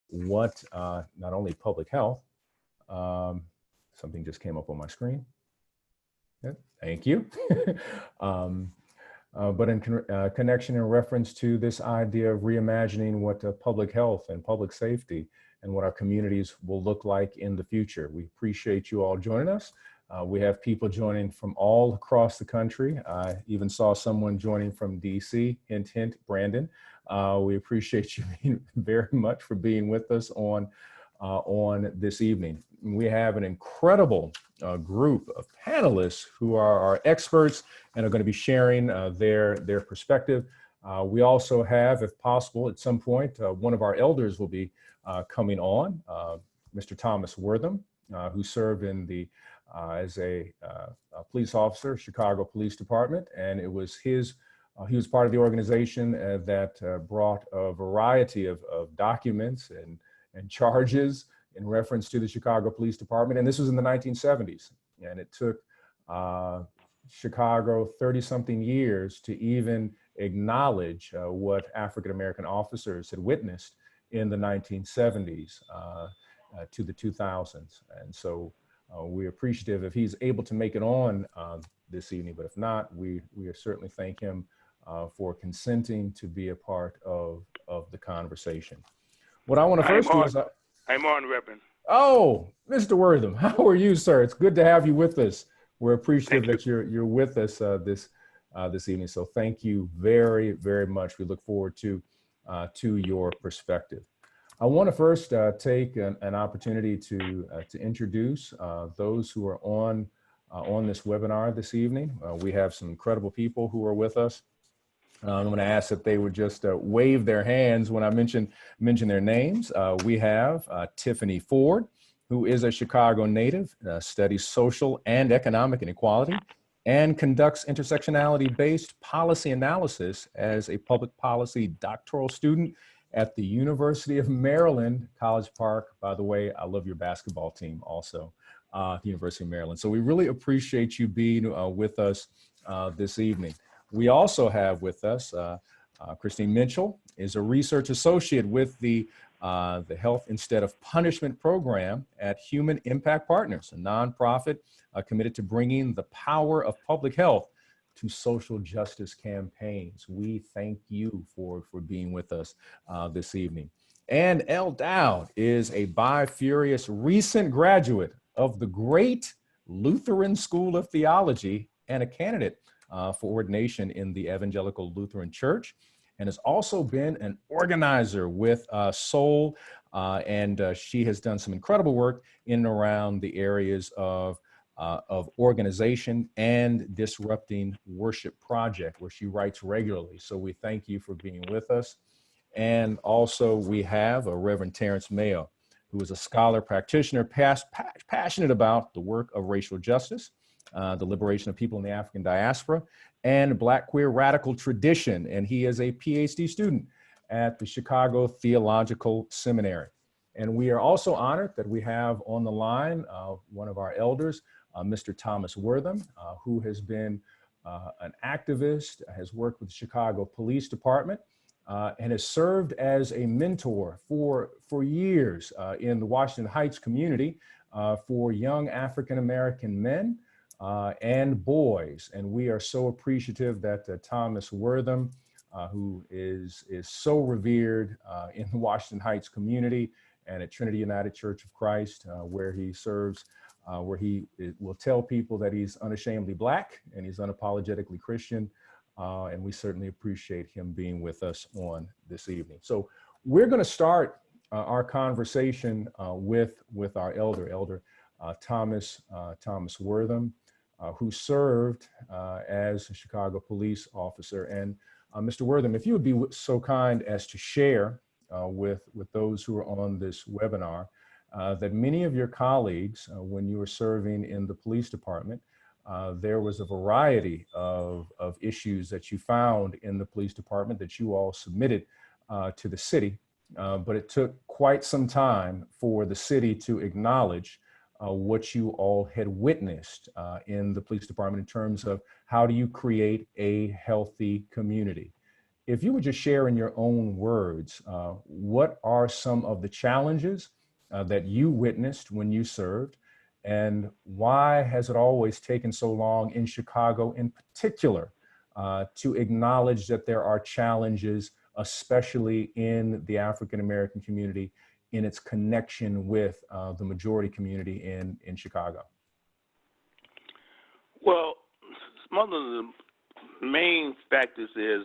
what not only public health, something just came up on my screen. Yeah, thank you. But in connection and reference to this idea of reimagining what public health and public safety and what our communities will look like in the future. We appreciate you all joining us. We have people joining from all across the country. I even saw someone joining from DC, hint, hint, Brandon. We appreciate you very much for being with us on this evening. We have an incredible group of panelists who are our experts and are going to be sharing their perspective. We also have, if possible, at some point, one of our elders will be coming on, Mr. Thomas Wortham, who served in the as a police officer, Chicago Police Department, and it was his. He was part of the organization that brought a variety of documents and charges in reference to the Chicago Police Department. And this was in the 1970s. And it took Chicago 30-something years to even acknowledge what African-American officers had witnessed in the 1970s to the 2000s. And so we're appreciative if he's able to make it on this evening, but if not, we certainly thank him for consenting to be a part of the conversation. What I want to first do is... I'm on, Reverend. Oh, Mr. Wortham, how are you, sir? It's good to have you with us. We're appreciative that you're with us this evening. So thank you very, very much. We look forward to your perspective. I want to first take an opportunity to introduce those who are on this webinar this evening. We have some incredible people who are with us. I'm going to ask that they would just wave their hands when I mention their names. We have Tiffany Ford, who is a Chicago native, studies social and economic inequality, and conducts intersectionality-based policy analysis as a public policy doctoral student at the University of Maryland, College Park. By the way, I love your basketball team also, the University of Maryland. So we really appreciate you being with us this evening. We also have with us Christine Mitchell, is a research associate with the Health Instead of Punishment program at Human Impact Partners, a nonprofit committed to bringing the power of public health to social justice campaigns. We thank you for being with us this evening. And Elle Dowd is a bi-furious recent graduate of the great Lutheran School of Theology and a candidate for ordination in the Evangelical Lutheran Church, and has also been an organizer with Soul, and she has done some incredible work in and around the areas of organization and Disrupting Worship Project, where she writes regularly. So we thank you for being with us. And also we have Reverend Terence Mayo, who is a scholar practitioner, passionate about the work of racial justice, the liberation of people in the African diaspora, and Black queer radical tradition. And he is a PhD student at the Chicago Theological Seminary. And we are also honored that we have on the line one of our elders, Mr. Thomas Wortham, who has been an activist, has worked with the Chicago Police Department, and has served as a mentor for years in the Washington Heights community for young African-American men and boys. And we are so appreciative that Thomas Wortham, who is so revered in the Washington Heights community and at Trinity United Church of Christ, where he serves, where he will tell people that he's unashamedly Black and he's unapologetically Christian. And we certainly appreciate him being with us on this evening. So we're going to start our conversation with our elder Thomas Wortham, who served as a Chicago police officer. And Mr. Wortham, if you would be so kind as to share with those who are on this webinar that many of your colleagues, when you were serving in the police department, there was a variety of issues that you found in the police department that you all submitted to the city, but it took quite some time for the city to acknowledge what you all had witnessed in the police department in terms of how do you create a healthy community. if you would just share in your own words, what are some of the challenges that you witnessed when you served, and why has it always taken so long in Chicago in particular to acknowledge that there are challenges, especially in the African American community, in its connection with the majority community in Chicago? Well, one of the main factors is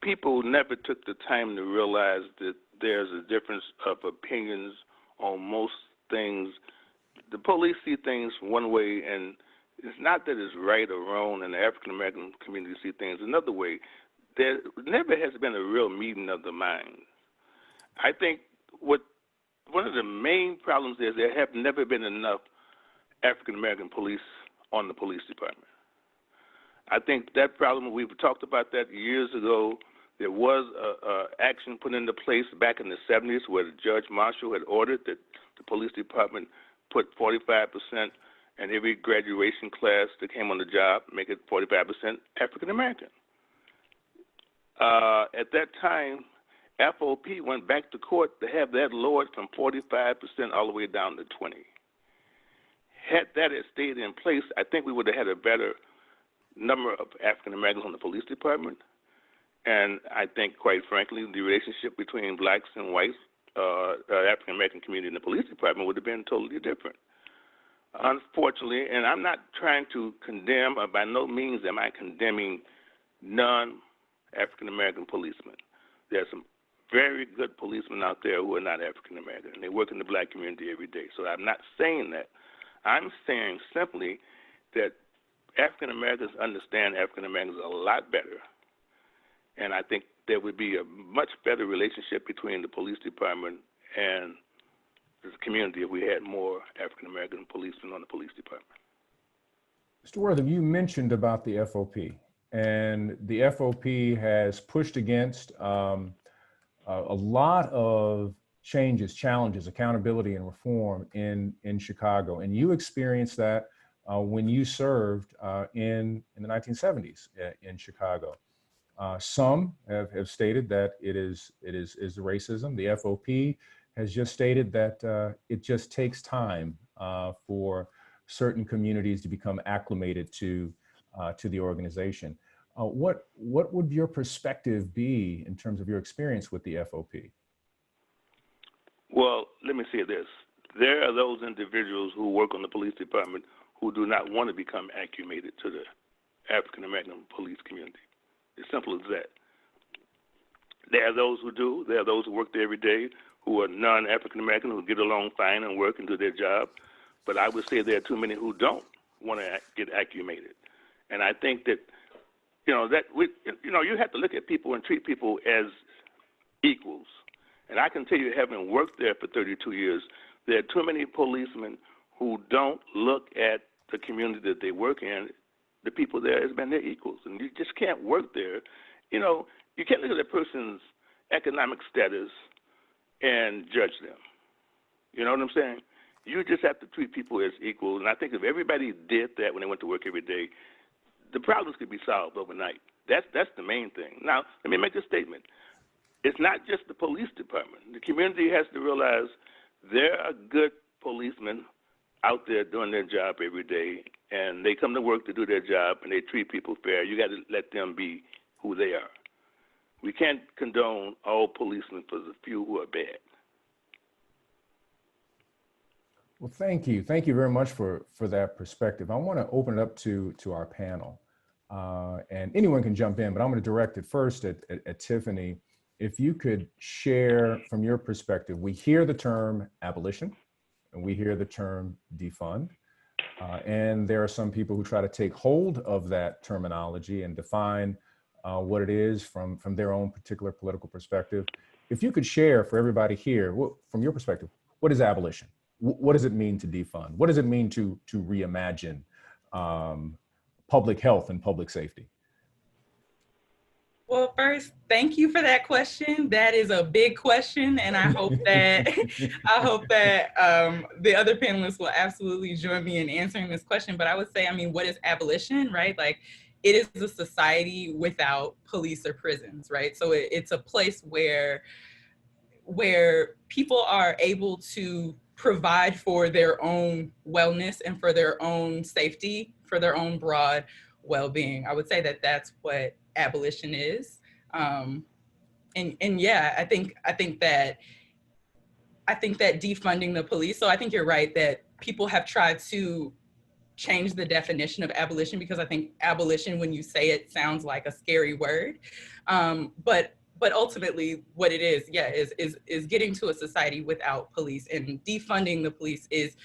people never took the time to realize that there's a difference of opinions on most things. The police see things one way, and it's not that it's right or wrong, and the African-American community see things another way. There never has been a real meeting of the minds. I think one of the main problems is there have never been enough African-American police on the police department. I think that problem, we've talked about that years ago. There was action put into place back in the 70s where Judge Marshall had ordered that the police department put 45% in every graduation class that came on the job, make it 45% African American. At that time, FOP went back to court to have that lowered from 45% all the way down to 20. Had that stayed in place, I think we would have had a better number of African Americans on the police department. And I think, quite frankly, the relationship between blacks and whites, African American community in the police department would have been totally different. Unfortunately, and I'm not trying to condemn, or by no means am I condemning non-African American policemen. There are some very good policemen out there who are not African American, and they work in the black community every day. So I'm not saying that. I'm saying simply that African Americans understand African Americans a lot better, and I think there would be a much better relationship between the police department and the community if we had more African American policemen on the police department. Mr. Wortham, you mentioned about the FOP, and the FOP has pushed against a lot of changes, challenges, accountability, and reform in Chicago. And you experienced that when you served in the 1970s in Chicago. Some have stated that it is racism. The FOP has just stated that it just takes time for certain communities to become acclimated to the organization. What would your perspective be in terms of your experience with the FOP? Well, let me say this. There are those individuals who work on the police department who do not want to become acclimated to the African American police community. As simple as that. There are those who do. There are those who work there every day who are non-African American who get along fine and work and do their job. But I would say there are too many who don't want to get acclimated. And I think that, you have to look at people and treat people as equals. And I can tell you, having worked there for 32 years, there are too many policemen who don't look at the community that they work in. The people there has been their equals, and you just can't work there. You can't look at a person's economic status and judge them. You know what I'm saying? You just have to treat people as equal, and I think if everybody did that when they went to work every day, the problems could be solved overnight. That's the main thing. Now, let me make a statement. It's not just the police department. The community has to realize there are good policemen out there doing their job every day, and they come to work to do their job, and they treat people fair. You got to let them be who they are. We can't condone all policemen for the few who are bad. Well, thank you. Thank you very much for that perspective. I want to open it up to our panel, and anyone can jump in, but I'm going to direct it first at Tiffany. If you could share from your perspective, we hear the term abolition, and we hear the term defund. And there are some people who try to take hold of that terminology and define what it is from their own particular political perspective. If you could share for everybody here, from your perspective, what is abolition? What does it mean to defund? What does it mean to reimagine public health and public safety? Well, first, thank you for that question. That is a big question, and I hope that the other panelists will absolutely join me in answering this question. But I would say, what is abolition, right? Like, it is a society without police or prisons, right? So it's a place where people are able to provide for their own wellness and for their own safety, for their own broad well-being. I would say that that's what abolition is. And yeah, I think that defunding the police. So I think you're right that people have tried to change the definition of abolition, because I think abolition, when you say it, sounds like a scary word. But ultimately what it is, yeah, is getting to a society without police, and defunding the police is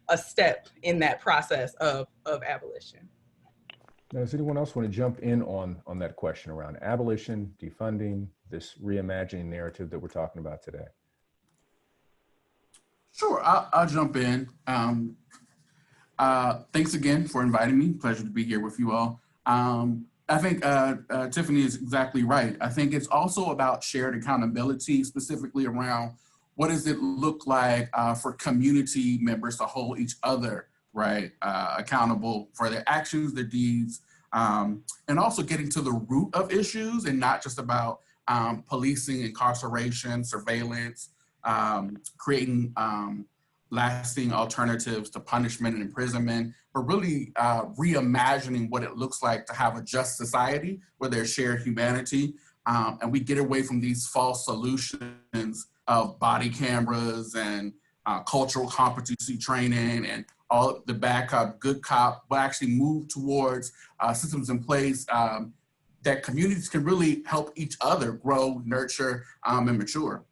a step in that process of abolition. Now, does anyone else want to jump in on that question around abolition, defunding, this reimagining narrative that we're talking about today? Sure, I'll jump in. Thanks again for inviting me. Pleasure to be here with you all. I think Tiffany is exactly right. I think it's also about shared accountability, specifically around what does it look like for community members to hold each other, right, accountable for their actions, their deeds, and also getting to the root of issues, and not just about policing, incarceration, surveillance, creating lasting alternatives to punishment and imprisonment, but really reimagining what it looks like to have a just society where there's shared humanity, and we get away from these false solutions of body cameras and cultural competency training and all the bad cop, good cop, but actually move towards systems in place that communities can really help each other grow, nurture, and mature.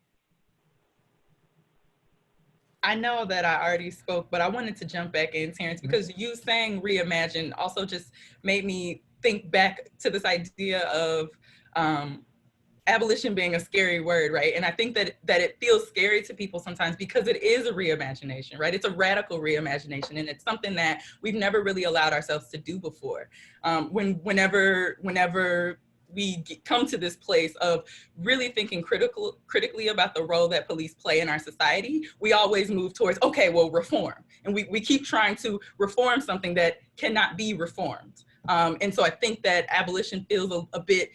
I know that I already spoke, but I wanted to jump back in, Terence, because you saying reimagine also just made me think back to this idea of abolition being a scary word, right? And I think that it feels scary to people sometimes because it is a reimagination, right? It's a radical reimagination, and it's something that we've never really allowed ourselves to do before. Whenever we come to this place of really thinking critically about the role that police play in our society, we always move towards, okay, well, reform. And we keep trying to reform something that cannot be reformed. And so I think that abolition feels a bit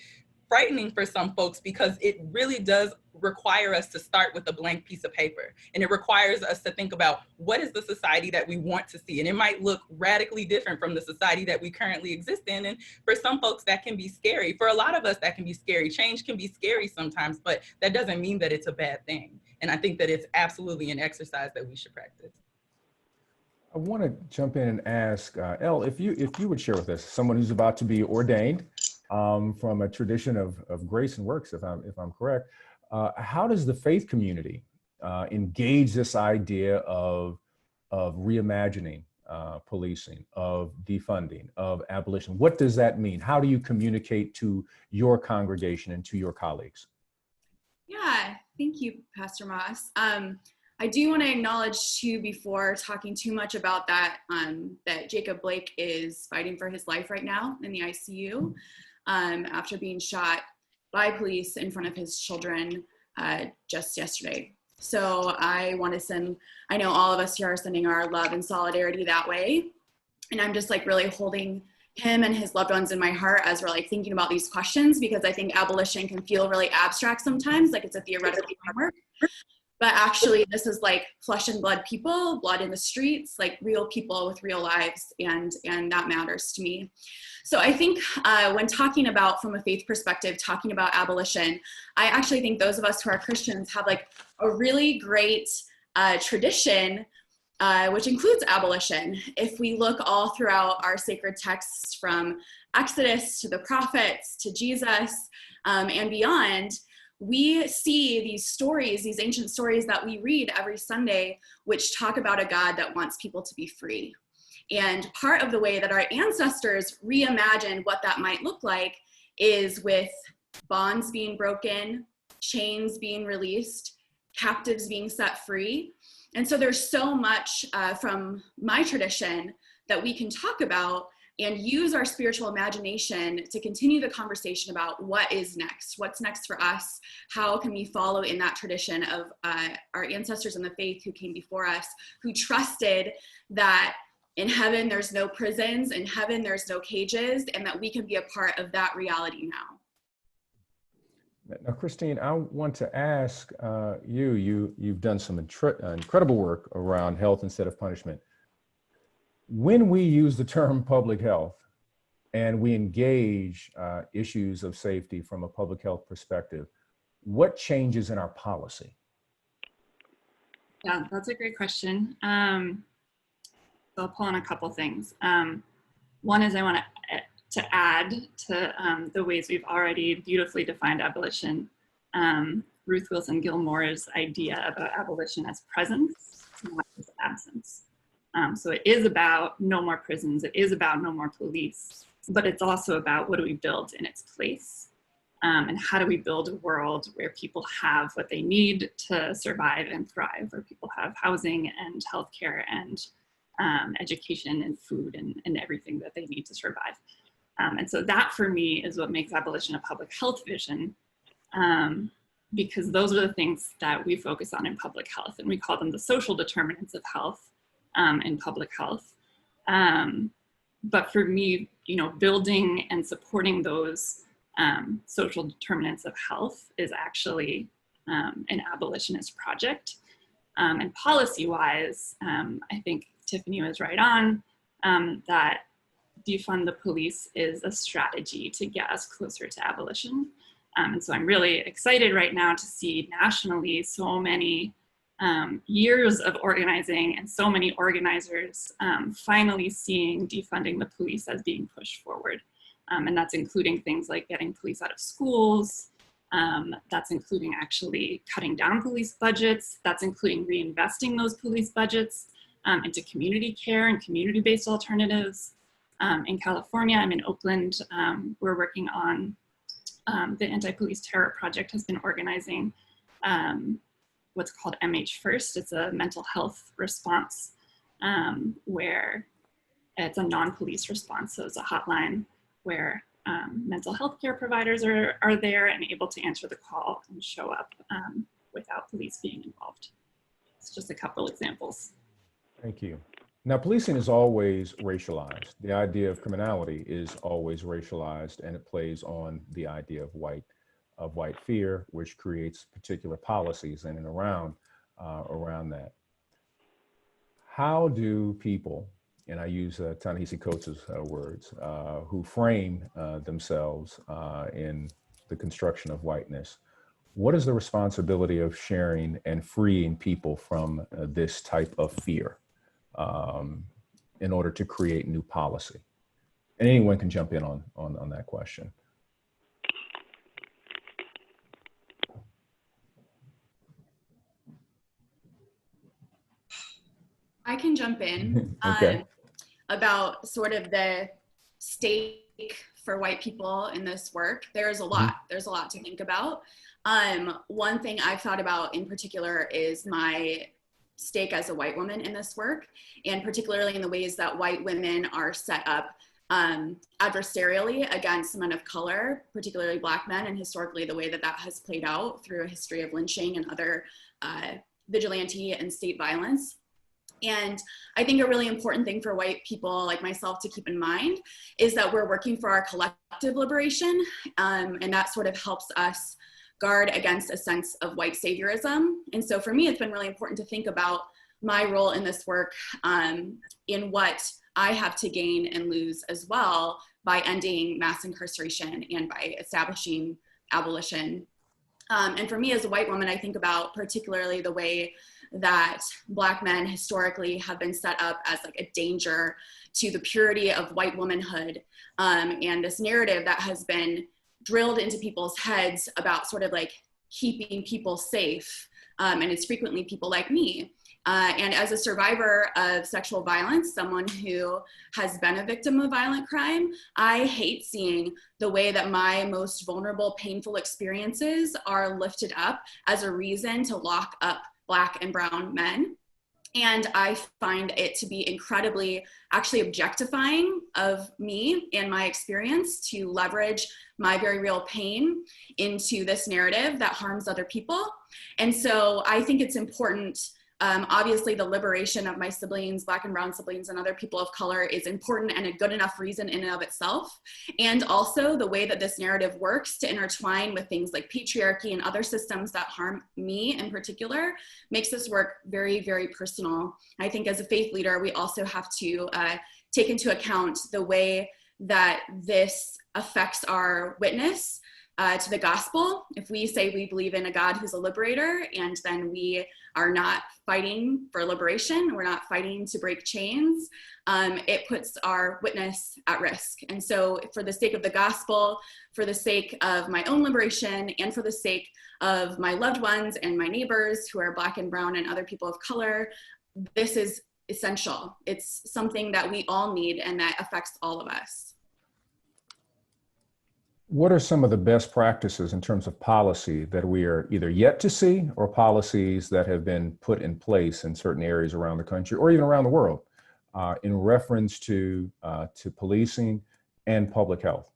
frightening for some folks, because it really does require us to start with a blank piece of paper. And it requires us to think about, what is the society that we want to see? And it might look radically different from the society that we currently exist in. And for some folks, that can be scary. For a lot of us, that can be scary. Change can be scary sometimes, but that doesn't mean that it's a bad thing. And I think that it's absolutely an exercise that we should practice. I want to jump in and ask Elle, if you would share with us, someone who's about to be ordained from a tradition of grace and works, if I'm correct, how does the faith community engage this idea of reimagining policing, of defunding, of abolition? What does that mean? How do you communicate to your congregation and to your colleagues? Yeah, thank you, Pastor Moss. I do want to acknowledge too, before talking too much about that, that Jacob Blake is fighting for his life right now in the ICU after being shot by police in front of his children just yesterday. So I want to send, I know all of us here are sending our love and solidarity that way. And I'm just like really holding him and his loved ones in my heart as we're like thinking about these questions, because I think abolition can feel really abstract sometimes, like it's a theoretical framework. But actually, this is like flesh and blood people, blood in the streets, like real people with real lives, and that matters to me. So I think when talking about, from a faith perspective, talking about abolition, I actually think those of us who are Christians have like a really great tradition, which includes abolition. If we look all throughout our sacred texts, from Exodus to the prophets to Jesus and beyond, we see these stories, these ancient stories that we read every Sunday, which talk about a God that wants people to be free. And part of the way that our ancestors reimagined what that might look like is with bonds being broken, chains being released, captives being set free. And so there's so much from my tradition that we can talk about and use our spiritual imagination to continue the conversation about what is next, what's next for us, how can we follow in that tradition of our ancestors in the faith who came before us, who trusted that in heaven there's no prisons, in heaven there's no cages, and that we can be a part of that reality now. Now, Christine, I want to ask you've done some incredible work around health instead of punishment. When we use the term public health and we engage issues of safety from a public health perspective, what changes in our policy? Yeah, that's a great question. So I'll pull on a couple things. One is I want to add to the ways we've already beautifully defined abolition. Ruth Wilson Gilmore's idea about abolition as presence, not as absence. So it is about no more prisons, it is about no more police, but it's also about what do we build in its place? And how do we build a world where people have what they need to survive and thrive, where people have housing and healthcare and education and food and everything that they need to survive. And so that for me is what makes abolition a public health vision, because those are the things that we focus on in public health, and we call them the social determinants of health in public health. But for me, building and supporting those social determinants of health is actually an abolitionist project. And policy-wise, I think Tiffany was right on that defund the police is a strategy to get us closer to abolition. And so I'm really excited right now to see nationally so many years of organizing and so many organizers finally seeing defunding the police as being pushed forward. And that's including things like getting police out of schools. That's including actually cutting down police budgets. That's including reinvesting those police budgets into community care and community-based alternatives. In California, I'm in Oakland, we're working on the Anti-Police Terror Project has been organizing what's called MH First. It's a mental health response where it's a non-police response. So it's a hotline where mental health care providers are there and able to answer the call and show up without police being involved. It's just a couple examples. Thank you. Now, policing is always racialized. The idea of criminality is always racialized, and it plays on the idea of white fear, which creates particular policies in and around that. How do people, and I use Ta-Nehisi Coates' words, who frame themselves in the construction of whiteness, what is the responsibility of sharing and freeing people from this type of fear in order to create new policy? And anyone can jump in on that question. I can jump in. Okay. About sort of the stake for white people in this work. There's a lot to think about. One thing I've thought about in particular is my stake as a white woman in this work, and particularly in the ways that white women are set up adversarially against men of color, particularly Black men, and historically the way that that has played out through a history of lynching and other vigilante and state violence. And I think a really important thing for white people like myself to keep in mind is that we're working for our collective liberation, and that sort of helps us guard against a sense of white saviorism. And so for me, it's been really important to think about my role in this work in what I have to gain and lose as well by ending mass incarceration and by establishing abolition. And for me as a white woman, I think about particularly the way that Black men historically have been set up as like a danger to the purity of white womanhood, and this narrative that has been drilled into people's heads about sort of like keeping people safe, and it's frequently people like me. And as a survivor of sexual violence, someone who has been a victim of violent crime, I hate seeing the way that my most vulnerable, painful experiences are lifted up as a reason to lock up Black and brown men. And I find it to be incredibly actually objectifying of me and my experience to leverage my very real pain into this narrative that harms other people. And so I think it's important Obviously, the liberation of my siblings, Black and brown siblings, and other people of color is important and a good enough reason in and of itself. And also the way that this narrative works to intertwine with things like patriarchy and other systems that harm me in particular makes this work very, very personal. I think as a faith leader, we also have to take into account the way that this affects our witness to the gospel. If we say we believe in a God who's a liberator, and then we are not fighting for liberation, we're not fighting to break chains, it puts our witness at risk. And so for the sake of the gospel, for the sake of my own liberation, and for the sake of my loved ones and my neighbors who are Black and brown and other people of color, this is essential. It's something that we all need and that affects all of us. What are some of the best practices in terms of policy that we are either yet to see, or policies that have been put in place in certain areas around the country or even around the world in reference to policing and public health?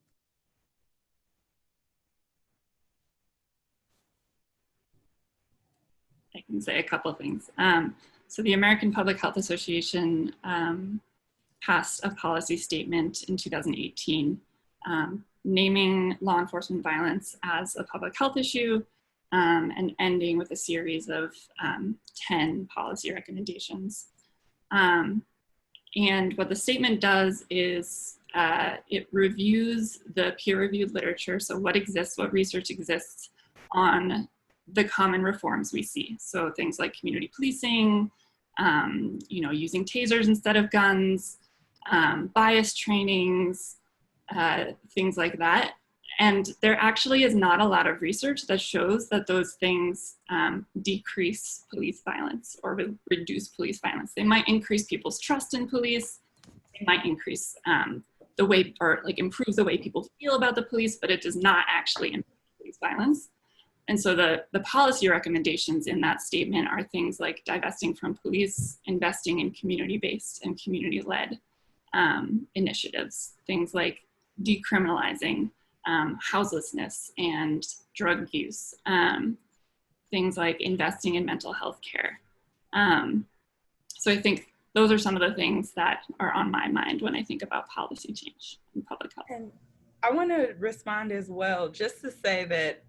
I can say a couple of things. So the American Public Health Association passed a policy statement in 2018 naming law enforcement violence as a public health issue and ending with a series of 10 policy recommendations. And what the statement does is it reviews the peer-reviewed literature, so what exists, what research exists on the common reforms we see. So things like community policing, using tasers instead of guns, bias trainings, things like that. And there actually is not a lot of research that shows that those things decrease police violence or reduce police violence. They might increase people's trust in police. They might increase the way, or like improve the way people feel about the police, but it does not actually improve police violence. And so the policy recommendations in that statement are things like divesting from police, investing in community-based and community-led initiatives, things like decriminalizing houselessness and drug use, things like investing in mental health care. So I think those are some of the things that are on my mind when I think about policy change in public health. And I want to respond as well, just to say that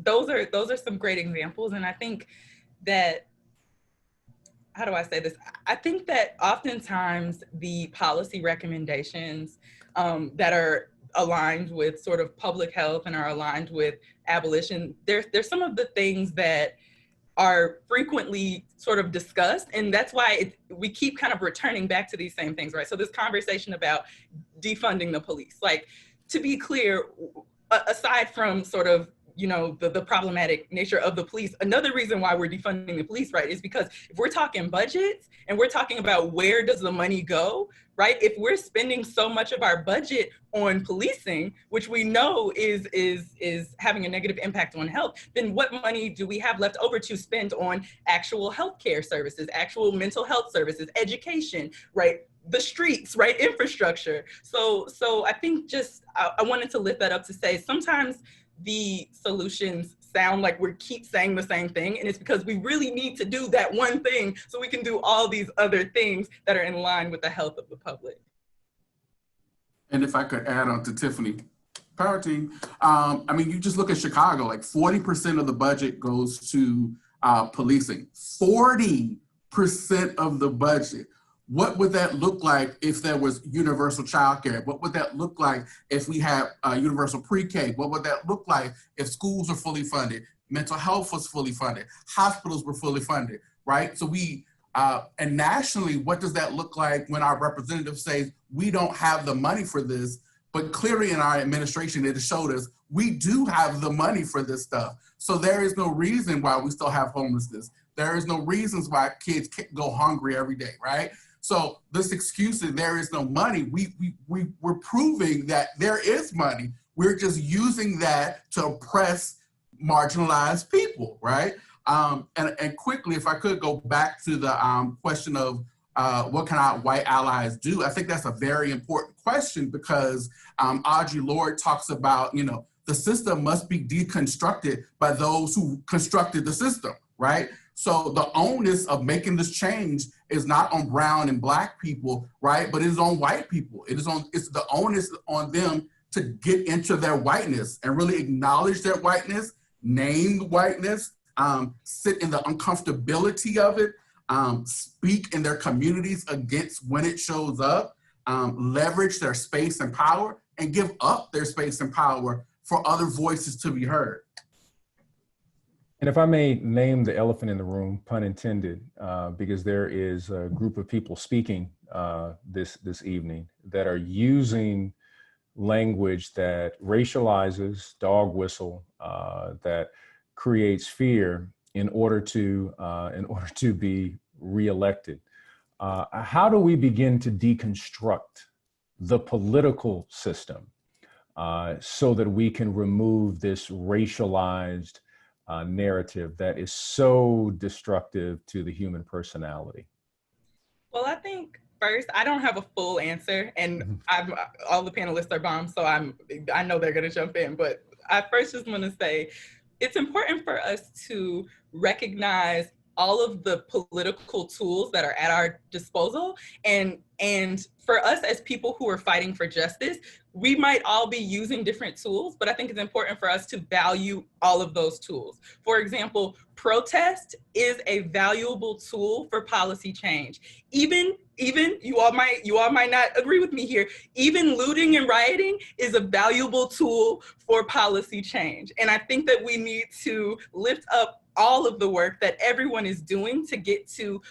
those are some great examples. And I think that, how do I say this? I think that oftentimes the policy recommendations that are aligned with sort of public health and are aligned with abolition, there's some of the things that are frequently sort of discussed. And that's why we keep kind of returning back to these same things, right? So this conversation about defunding the police, like, to be clear, aside from sort of the problematic nature of the police, another reason why we're defunding the police, right, is because if we're talking budgets and we're talking about where does the money go, right, if we're spending so much of our budget on policing, which we know is having a negative impact on health, then what money do we have left over to spend on actual healthcare services, actual mental health services, education, right, the streets, right, infrastructure? So I think I wanted to lift that up to say sometimes the solutions sound like we keep saying the same thing, and it's because we really need to do that one thing so we can do all these other things that are in line with the health of the public. And if I could add on to Tiffany, power team, you just look at Chicago, like 40% of the budget goes to policing, 40% of the budget. What would that look like if there was universal childcare? What would that look like if we had universal pre-K? What would that look like if schools are fully funded, mental health was fully funded, hospitals were fully funded, right? So and nationally, what does that look like when our representatives say, we don't have the money for this, but clearly in our administration, it has showed us we do have the money for this stuff. So there is no reason why we still have homelessness. There is no reasons why kids can't go hungry every day, right? So this excuse that there is no money, we're proving that there is money. We're just using that to oppress marginalized people, right? And quickly, if I could go back to the question of what can our white allies do? I think that's a very important question because Audre Lorde talks about, the system must be deconstructed by those who constructed the system, right? So the onus of making this change is not on brown and black people, right? But it is on white people. It's the onus on them to get into their whiteness and really acknowledge their whiteness, name the whiteness, sit in the uncomfortability of it, speak in their communities against when it shows up, leverage their space and power, and give up their space and power for other voices to be heard. And if I may name the elephant in the room, pun intended, because there is a group of people speaking this evening that are using language that racializes, dog whistle, that creates fear in order to be reelected. How do we begin to deconstruct the political system so that we can remove this racialized narrative that is so destructive to the human personality? Well, I think first, I don't have a full answer, and all the panelists are bombs, so I know they're going to jump in. But I first just want to say it's important for us to recognize all of the political tools that are at our disposal, and for us as people who are fighting for justice, we might all be using different tools, but I think it's important for us to value all of those tools. For example, protest is a valuable tool for policy change. Even you all might not agree with me here. Even looting and rioting is a valuable tool for policy change. And I think that we need to lift up all of the work that everyone is doing to get to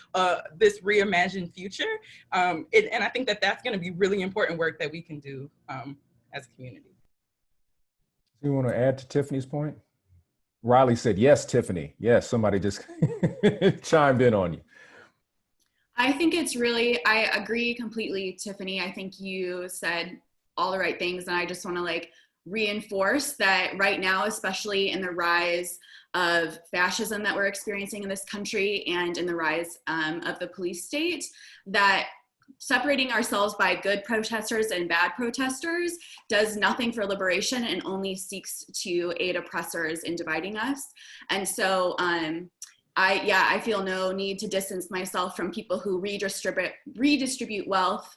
this reimagined future. And I think that that's going to be really important work that we can do as a community. You want to add to Tiffany's point? Riley said, yes, Tiffany. Yes, somebody just chimed in on you. I think it's really, I agree completely, Tiffany. I think you said all the right things, and I just want to reinforce that right now, especially in the rise of fascism that we're experiencing in this country and in the rise of the police state, that separating ourselves by good protesters and bad protesters does nothing for liberation and only seeks to aid oppressors in dividing us. And so I feel no need to distance myself from people who redistribute wealth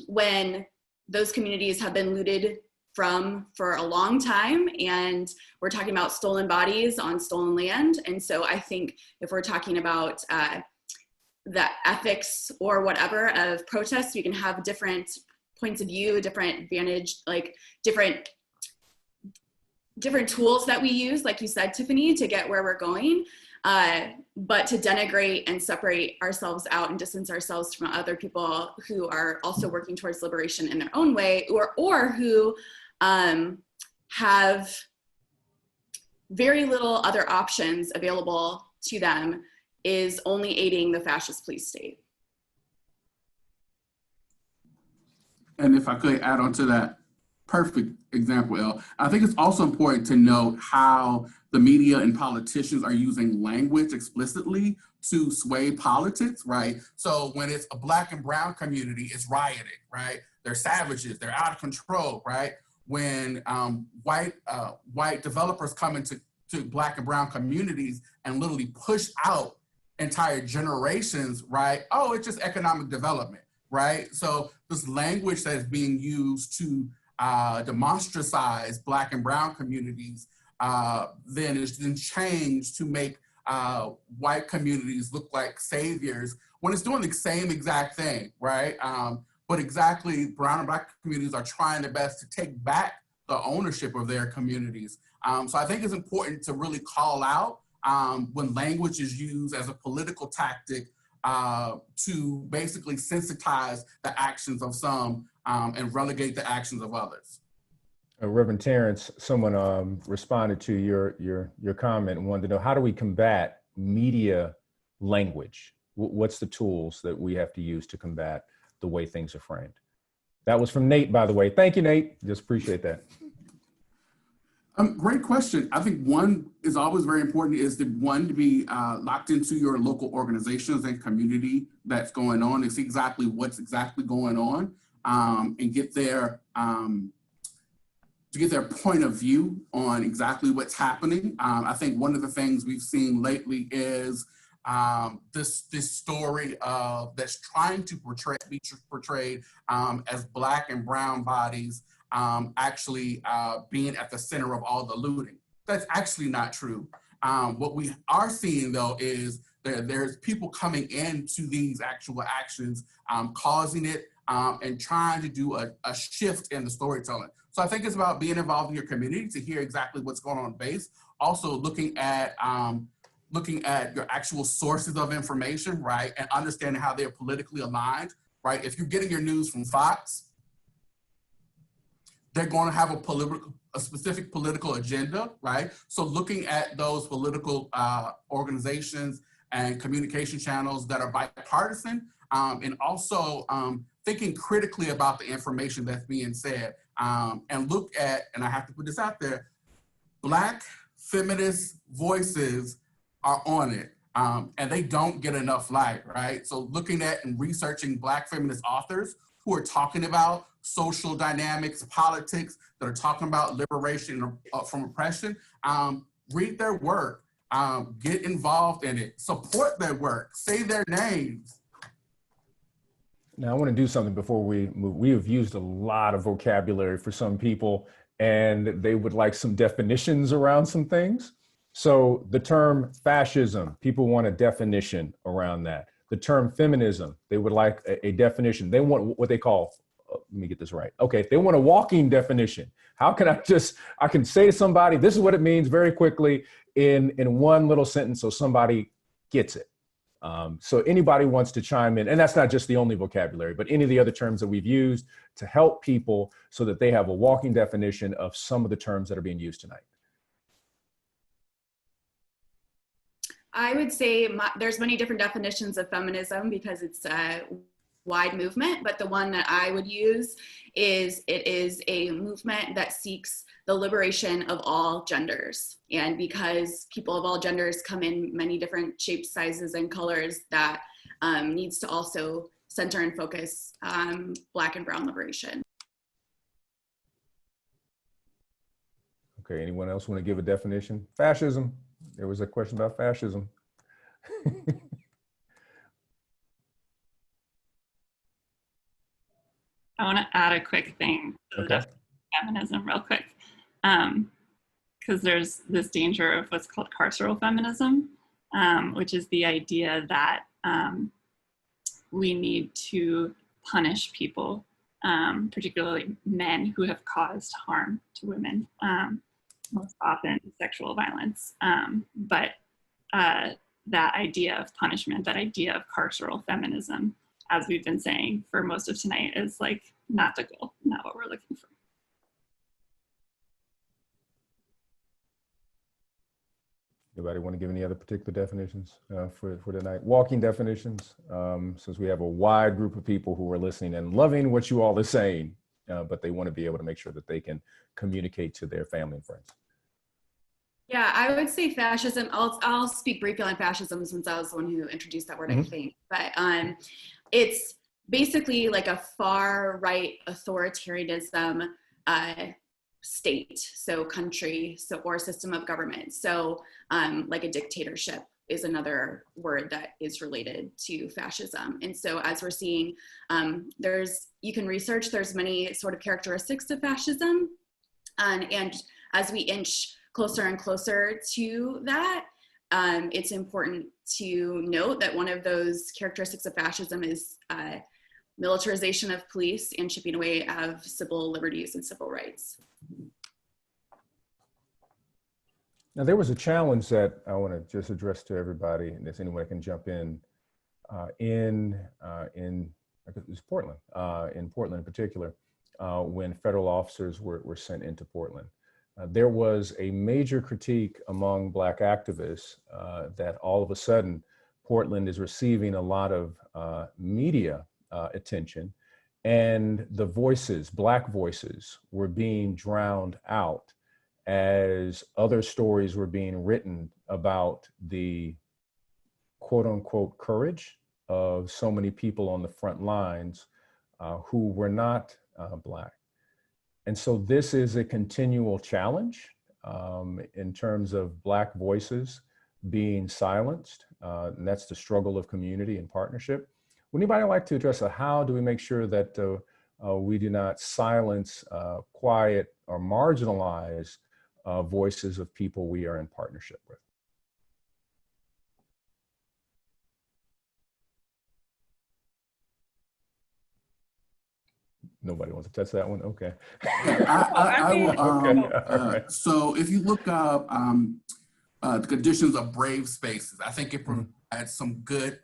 when those communities have been looted from for a long time, and we're talking about stolen bodies on stolen land. And so I think if we're talking about the ethics or whatever of protests, we can have different points of view, different vantage, different tools that we use, like you said, Tiffany, to get where we're going. But to denigrate and separate ourselves out and distance ourselves from other people who are also working towards liberation in their own way, or who have very little other options available to them, is only aiding the fascist police state. And if I could add on to that, perfect example, Elle. I think it's also important to note how the media and politicians are using language explicitly to sway politics, right? So when it's a Black and brown community, it's rioting, right? They're savages, they're out of control, right? When white developers come into Black and brown communities and literally push out entire generations, right? Oh, it's just economic development, right? So this language that is being used to demonstratize Black and brown communities then is then changed to make white communities look like saviors when it's doing the same exact thing, right? But exactly, brown and Black communities are trying their best to take back the ownership of their communities. So I think it's important to really call out when language is used as a political tactic to basically sensitize the actions of some and relegate the actions of others. Reverend Terence, someone responded to your comment and wanted to know, how do we combat media language? What's the tools that we have to use to combat the way things are framed? That was from Nate, by the way. Thank you, Nate. Just appreciate that. Great question. I think one is always very important is to be locked into your local organizations and community that's going on and see exactly what's exactly going on and get there. to get their point of view on exactly what's happening. I think one of the things we've seen lately is this story that's trying to be portrayed as Black and brown bodies actually being at the center of all the looting. That's actually not true. What we are seeing though is there's people coming into these actual actions, causing it, and trying to do a shift in the storytelling. So I think it's about being involved in your community to hear exactly what's going on base. Also looking at your actual sources of information, right? And understanding how they're politically aligned, right? If you're getting your news from Fox, they're going to have a specific political agenda, right? So looking at those political organizations and communication channels that are bipartisan, and also thinking critically about the information that's being said, and look at, and I have to put this out there, Black feminist voices are on it, and they don't get enough light, right? So looking at and researching Black feminist authors who are talking about social dynamics, politics, that are talking about liberation from oppression, read their work, get involved in it, support their work, say their names. Now I want to do something before we move. We have used a lot of vocabulary for some people, and they would like some definitions around some things. So the term fascism, people want a definition around that. The term feminism, they would like a definition. They want what they call, let me get this right. Okay, they want a walking definition. How can I can say to somebody, this is what it means very quickly in one little sentence so somebody gets it. So anybody wants to chime in, and that's not just the only vocabulary, but any of the other terms that we've used to help people so that they have a walking definition of some of the terms that are being used tonight. I would say there's many different definitions of feminism because it's a wide movement, but the one that I would use is it is a movement that seeks the liberation of all genders. And because people of all genders come in many different shapes, sizes, and colors, that needs to also center and focus Black and brown liberation. Okay, anyone else want to give a definition? Fascism. There was a question about fascism. I want to add a quick thing to Okay. feminism real quick, because there's this danger of what's called carceral feminism, which is the idea that we need to punish people, particularly men who have caused harm to women, most often sexual violence. But that idea of punishment, that idea of carceral feminism, as we've been saying for most of tonight, is like not the goal, not what we're looking for. Anybody want to give any other particular definitions for tonight? Walking definitions, since we have a wide group of people who are listening and loving what you all are saying, but they want to be able to make sure that they can communicate to their family and friends. Yeah, I would say fascism. I'll speak briefly on fascism since I was the one who introduced that word, I think. But it's basically like a far right authoritarianism state, so country, or system of government. So like a dictatorship is another word that is related to fascism. And so as we're seeing, you can research, there's many sort of characteristics of fascism. And as we inch closer and closer to that, it's important to note that one of those characteristics of fascism is militarization of police and chipping away of civil liberties and civil rights. Now, there was a challenge that I want to just address to everybody, and if anyone can jump in it was Portland, in Portland in particular, when federal officers were sent into Portland. There was a major critique among Black activists that all of a sudden Portland is receiving a lot of media attention, and the voices, Black voices, were being drowned out as other stories were being written about the quote unquote courage of so many people on the front lines who were not Black. And so this is a continual challenge in terms of Black voices being silenced. And that's the struggle of community and partnership. Would anybody like to address how do we make sure that we do not silence, quiet, or marginalize voices of people we are in partnership with? Nobody wants to touch that one? Okay. I will, Okay. So if you look up the conditions of brave spaces, I think it provides some good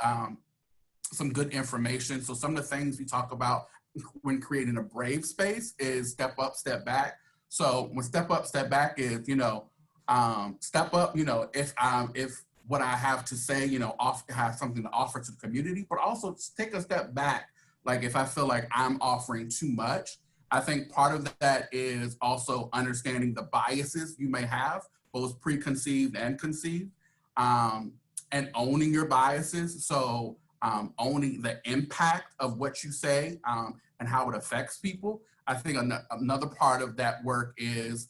information. So some of the things we talk about when creating a brave space is step up, step back. So when step up, step back is, step up, if what I have to say, have something to offer to the community, but also take a step back. Like if I feel like I'm offering too much, I think part of that is also understanding the biases you may have, both preconceived and conceived, and owning your biases. So owning the impact of what you say and how it affects people. I think another part of that work is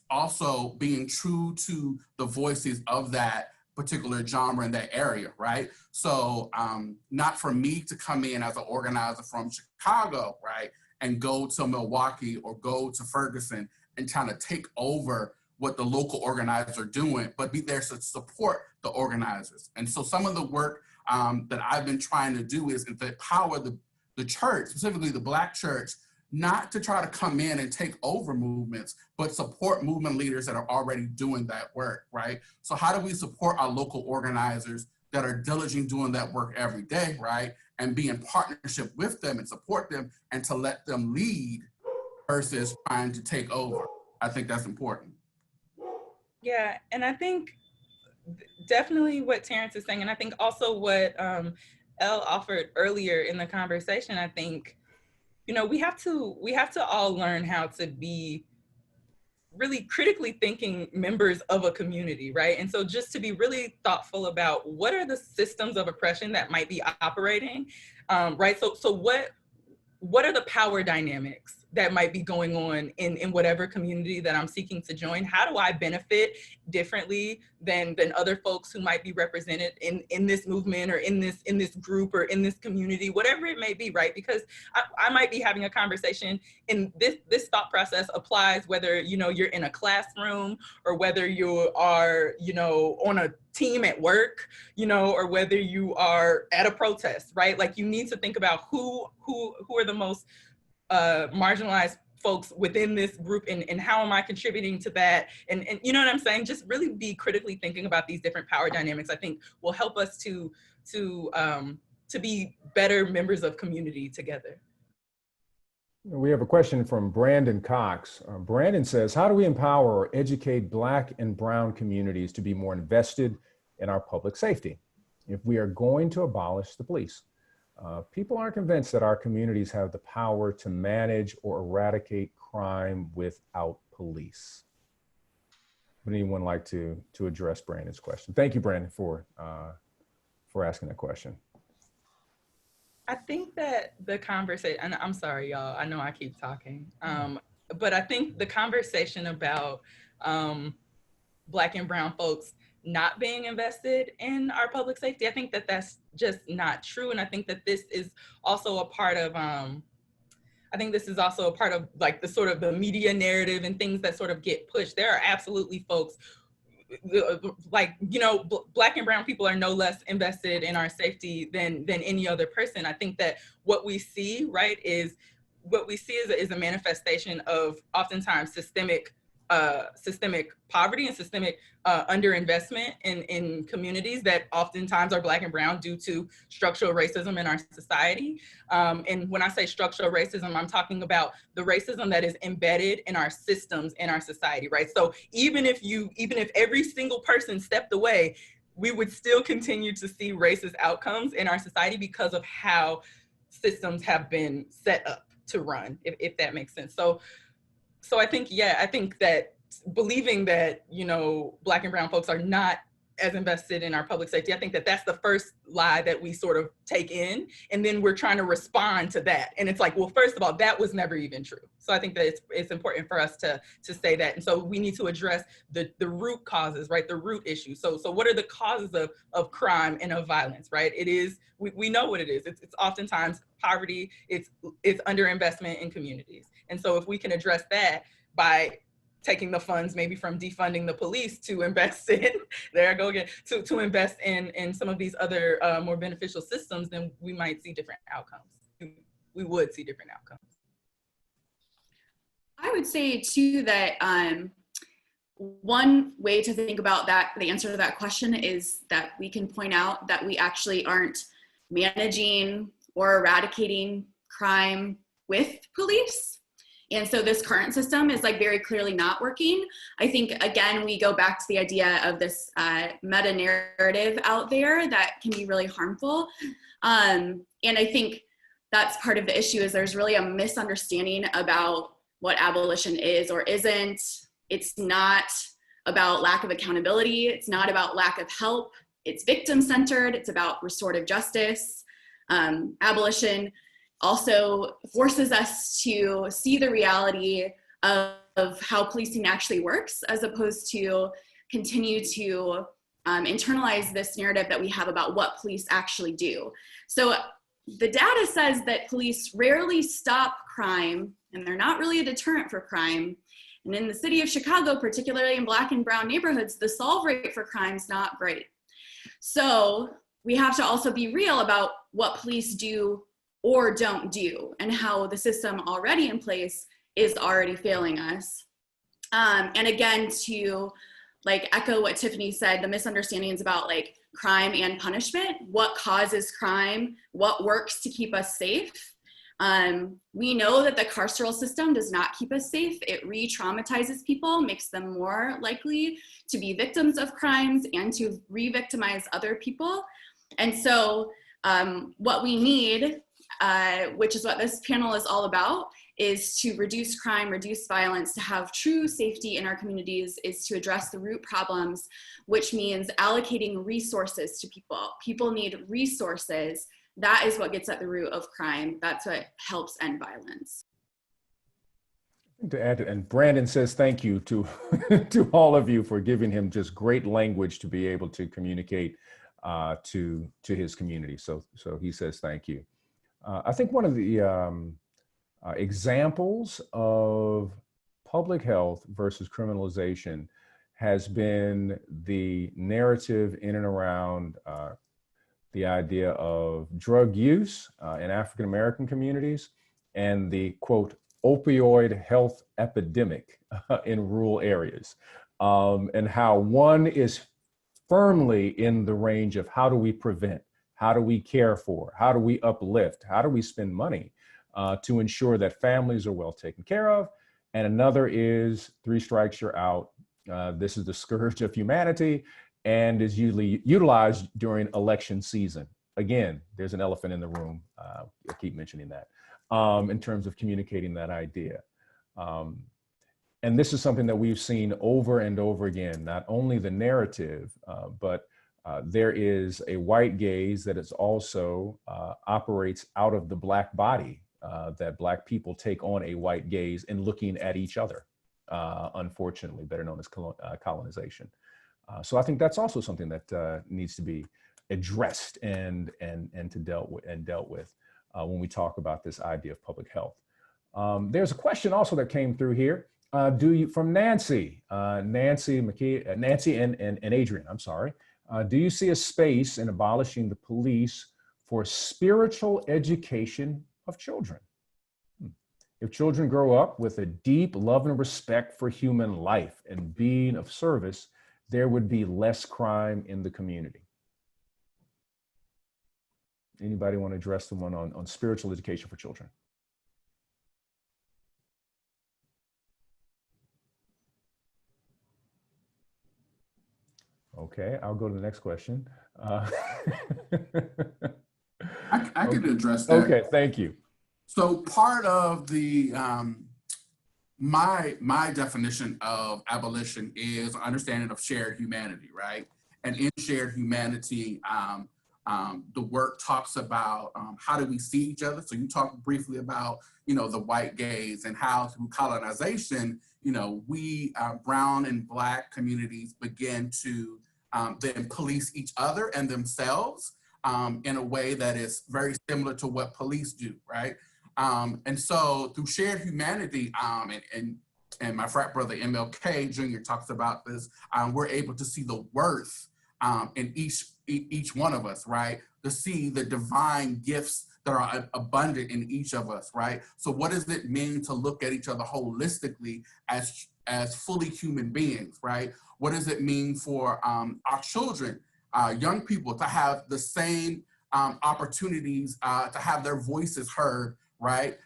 also being true to the voices of that particular genre in that area, right? So not for me to come in as an organizer from Chicago, right, and go to Milwaukee or go to Ferguson and kind of take over what the local organizers are doing, but be there to support the organizers. And so some of the work that I've been trying to do is to empower the church, specifically the Black church, not to try to come in and take over movements, but support movement leaders that are already doing that work, right? So how do we support our local organizers that are diligent doing that work every day, right? And be in partnership with them and support them and to let them lead versus trying to take over. I think that's important. Yeah, and I think definitely what Terence is saying, and I think also what Elle offered earlier in the conversation, I think, we have to all learn how to be really critically thinking members of a community, right? And so just to be really thoughtful about what are the systems of oppression that might be operating, right? So what are the power dynamics that might be going on in whatever community that I'm seeking to join? How do I benefit differently than other folks who might be represented in this movement or in this group or in this community, whatever it may be, right? Because I might be having a conversation, and this thought process applies whether you're in a classroom or whether you are on a team at work, or whether you are at a protest, right? Like you need to think about who are the most marginalized folks within this group and how am I contributing to that? And you know what I'm saying? Just really be critically thinking about these different power dynamics, I think will help us to be better members of community together. We have a question from Brandon Cox. Brandon says, how do we empower or educate Black and Brown communities to be more invested in our public safety if we are going to abolish the police? People aren't convinced that our communities have the power to manage or eradicate crime without police. Would anyone like to address Brandon's question? Thank you, Brandon, for asking that question. I think that the conversation, and I'm sorry, y'all, I know I keep talking, but I think the conversation about Black and Brown folks not being invested in our public safety, I think that that's just not true. And I think that this is also a part of, like the sort of the media narrative and things that sort of get pushed. There are absolutely folks like, Black and Brown people are no less invested in our safety than any other person. I think that what we see, right, is a manifestation of oftentimes systemic poverty and systemic underinvestment in communities that oftentimes are Black and Brown due to structural racism in our society. And when I say structural racism, I'm talking about the racism that is embedded in our systems in our society, right? So even if every single person stepped away, we would still continue to see racist outcomes in our society because of how systems have been set up to run, if that makes sense. So I think that believing that, Black and Brown folks are not as invested in our public safety. I think that that's the first lie that we sort of take in, and then we're trying to respond to that. And it's like, well, first of all, that was never even true. So I think that it's important for us to say that. And so we need to address the root causes, right? The root issue. So what are the causes of crime and of violence, right? It is, we know what it is. It's oftentimes poverty, it's underinvestment in communities. And so if we can address that by taking the funds maybe from defunding the police to invest in, there I go again, to invest in some of these other more beneficial systems, then we might see different outcomes. We would see different outcomes. I would say too that one way to think about that, the answer to that question, is that we can point out that we actually aren't managing or eradicating crime with police. And so this current system is like very clearly not working. I think, again, we go back to the idea of this meta narrative out there that can be really harmful. And I think that's part of the issue, is there's really a misunderstanding about what abolition is or isn't. It's not about lack of accountability. It's not about lack of help. It's victim-centered. It's about restorative justice. Abolition also forces us to see the reality of how policing actually works, as opposed to continue to internalize this narrative that we have about what police actually do. So the data says that police rarely stop crime, and they're not really a deterrent for crime. And in the city of Chicago, particularly in Black and brown neighborhoods, the solve rate for crime is not great. So we have to also be real about what police do or don't do, and how the system already in place is already failing us. And again, to like echo what Tiffany said, the misunderstandings about like crime and punishment, what causes crime, what works to keep us safe. We know that the carceral system does not keep us safe. It re-traumatizes people, makes them more likely to be victims of crimes and to re-victimize other people. And so what we need, which is what this panel is all about, is to reduce crime, reduce violence, to have true safety in our communities, is to address the root problems, which means allocating resources to people. People need resources. That is what gets at the root of crime. That's what helps end violence. To add, and Brandon says thank you to to all of you for giving him just great language to be able to communicate to his community. So he says thank you. I think one of the examples of public health versus criminalization has been the narrative in and around the idea of drug use in African American communities, and the quote opioid health epidemic in rural areas, and how one is firmly in the range of how do we prevent, how do we care for, how do we uplift, how do we spend money to ensure that families are well taken care of. And another is 3 strikes, you're out. This is the scourge of humanity and is usually utilized during election season. Again, there's an elephant in the room. I keep mentioning that in terms of communicating that idea. And this is something that we've seen over and over again, not only the narrative, but there is a white gaze that is also operates out of the Black body, that Black people take on a white gaze in looking at each other, unfortunately, better known as colonization. So I think that's also something that needs to be addressed and dealt with when we talk about this idea of public health. There's a question also that came through here. From Nancy, Nancy and Adrian, I'm sorry. Do you see a space in abolishing the police for spiritual education of children? If children grow up with a deep love and respect for human life and being of service, there would be less crime in the community. Anybody want to address the one on spiritual education for children? Okay, I'll go to the next question. I could address that. Okay, thank you. So part of the, my definition of abolition is understanding of shared humanity, right? And in shared humanity, the work talks about how do we see each other. So you talked briefly about, the white gaze and how through colonization, we brown and Black communities begin to then police each other and themselves in a way that is very similar to what police do, right? And so through shared humanity, and my frat brother MLK Jr. talks about this, we're able to see the worth in each one of us, right? To see the divine gifts that are abundant in each of us, right? So what does it mean to look at each other holistically as fully human beings, right? What does it mean for our children, young people, to have the same opportunities to have their voices heard, right?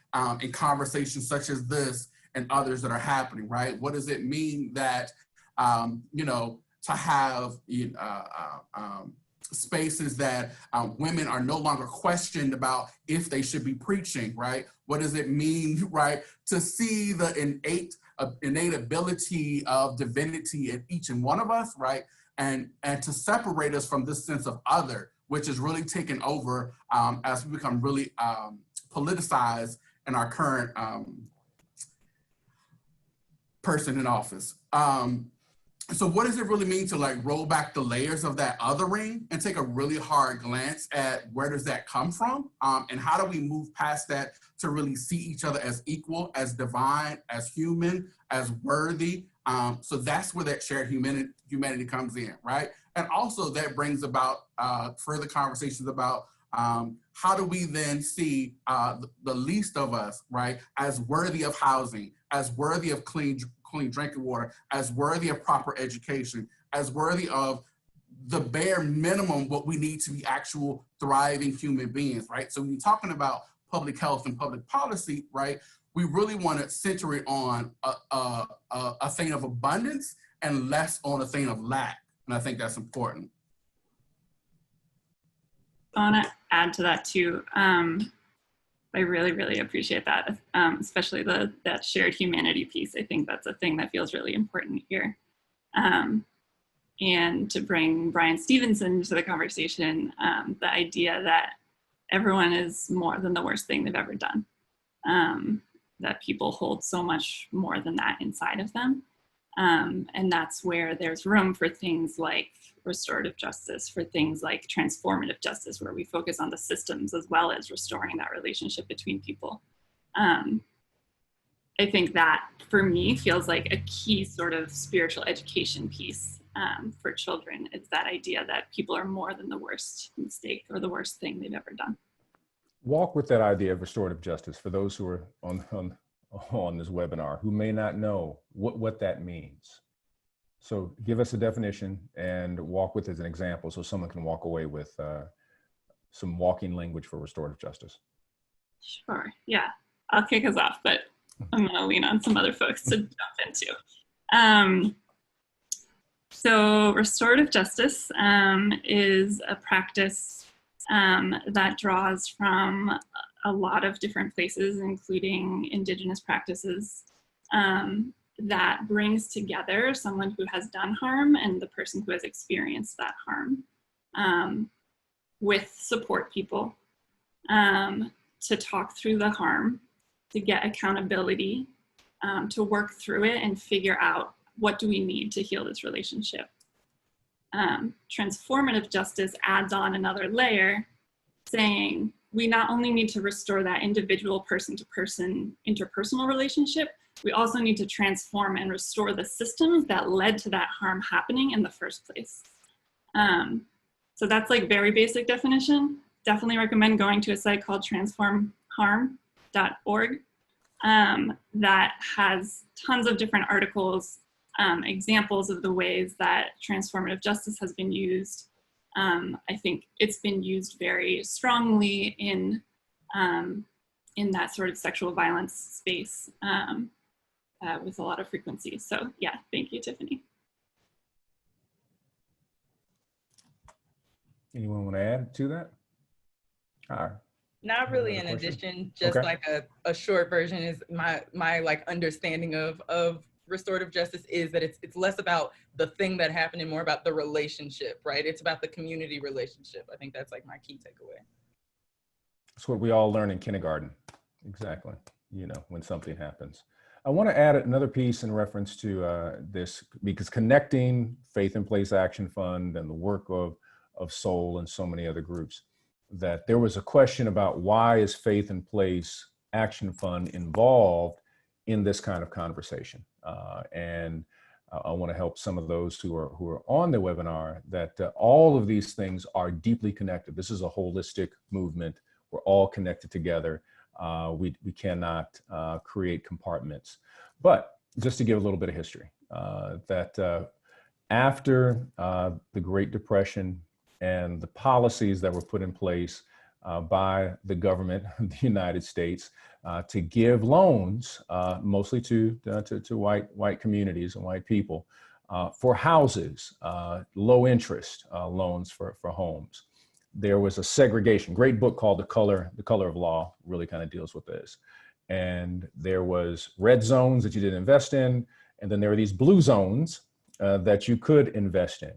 In conversations such as this and others that are happening, right? What does it mean that, to have spaces that women are no longer questioned about if they should be preaching, right? What does it mean, right, to see the innate ability of divinity in each and one of us, right? And to separate us from this sense of other, which is really taken over as we become really politicized in our current person in office. So what does it really mean to roll back the layers of that othering and take a really hard glance at where does that come from? And how do we move past that to really see each other as equal, as divine, as human, as worthy? So that's where that shared humanity comes in, right? And also that brings about further conversations about how do we then see the least of us, right, as worthy of housing, as worthy of clean drinking water, as worthy of proper education, as worthy of the bare minimum what we need to be actual thriving human beings, right? So when you're talking about public health and public policy, right, we really want to center it on a thing of abundance and less on a thing of lack. And I think that's important. I want to add to that too. I really, really appreciate that, especially that shared humanity piece. I think that's a thing that feels really important here. And to bring Brian Stevenson into the conversation, the idea that everyone is more than the worst thing they've ever done, that people hold so much more than that inside of them. And that's where there's room for things like restorative justice, for things like transformative justice, where we focus on the systems as well as restoring that relationship between people. I think that for me feels like a key sort of spiritual education piece for children. It's that idea that people are more than the worst mistake or the worst thing they've ever done. Walk with that idea of restorative justice for those who are on this webinar who may not know what that means. So give us a definition and walk with it as an example so someone can walk away with some walking language for restorative justice. Sure, yeah. I'll kick us off, but I'm gonna lean on some other folks to jump into. So restorative justice is a practice that draws from a lot of different places, including Indigenous practices, that brings together someone who has done harm and the person who has experienced that harm with support people to talk through the harm, to get accountability, to work through it and figure out what do we need to heal this relationship. Transformative justice adds on another layer, saying we not only need to restore that individual person-to-person interpersonal relationship, we also need to transform and restore the systems that led to that harm happening in the first place. So that's like very basic definition. Definitely recommend going to a site called transformharm.org that has tons of different articles, examples of the ways that transformative justice has been used. I think it's been used very strongly in that sort of sexual violence space with a lot of frequency. So yeah, thank you, Tiffany. Anyone want to add to that? All right. Not really in addition, just like a short version is my like understanding of restorative justice is that it's less about the thing that happened and more about the relationship, right? It's about the community relationship. I think that's like my key takeaway. It's what we all learn in kindergarten. Exactly. You know, when something happens. I want to add another piece in reference to this, because connecting Faith in Place Action Fund and the work of Soul and so many other groups, that there was a question about why is Faith in Place Action Fund involved in this kind of conversation. And I want to help some of those who are on the webinar that all of these things are deeply connected. This is a holistic movement. We're all connected together. We cannot create compartments. But just to give a little bit of history, that after the Great Depression and the policies that were put in place by the government of the United States to give loans, mostly to white communities and white people, for houses, low interest loans for homes. There was a segregation. Great book called The Color of Law really kind of deals with this. And there was red zones that you didn't invest in, and then there were these blue zones that you could invest in.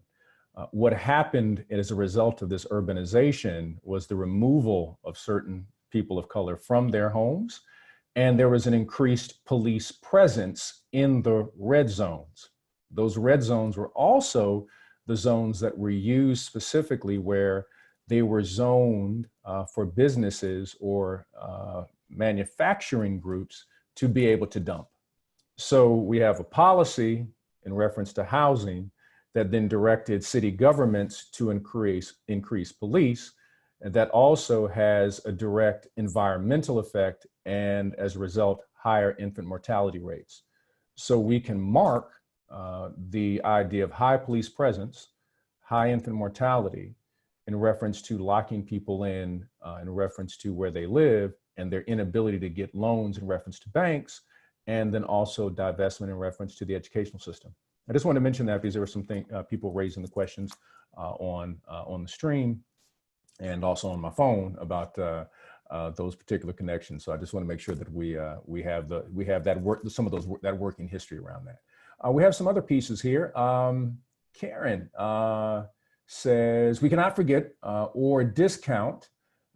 What happened as a result of this urbanization was the removal of certain people of color from their homes, and there was an increased police presence in the red zones. Those red zones were also the zones that were used specifically where they were zoned for businesses or manufacturing groups to be able to dump. So we have a policy in reference to housing that then directed city governments to increase police, and that also has a direct environmental effect, and as a result, higher infant mortality rates. So we can mark the idea of high police presence, high infant mortality, in reference to locking people in reference to where they live and their inability to get loans in reference to banks, and then also divestment in reference to the educational system. I just wanted to mention that because there were some people raising the questions on the stream and also on my phone about those particular connections. So I just want to make sure that we have that work, some of that working history around that. We have some other pieces here. Karen says, we cannot forget or discount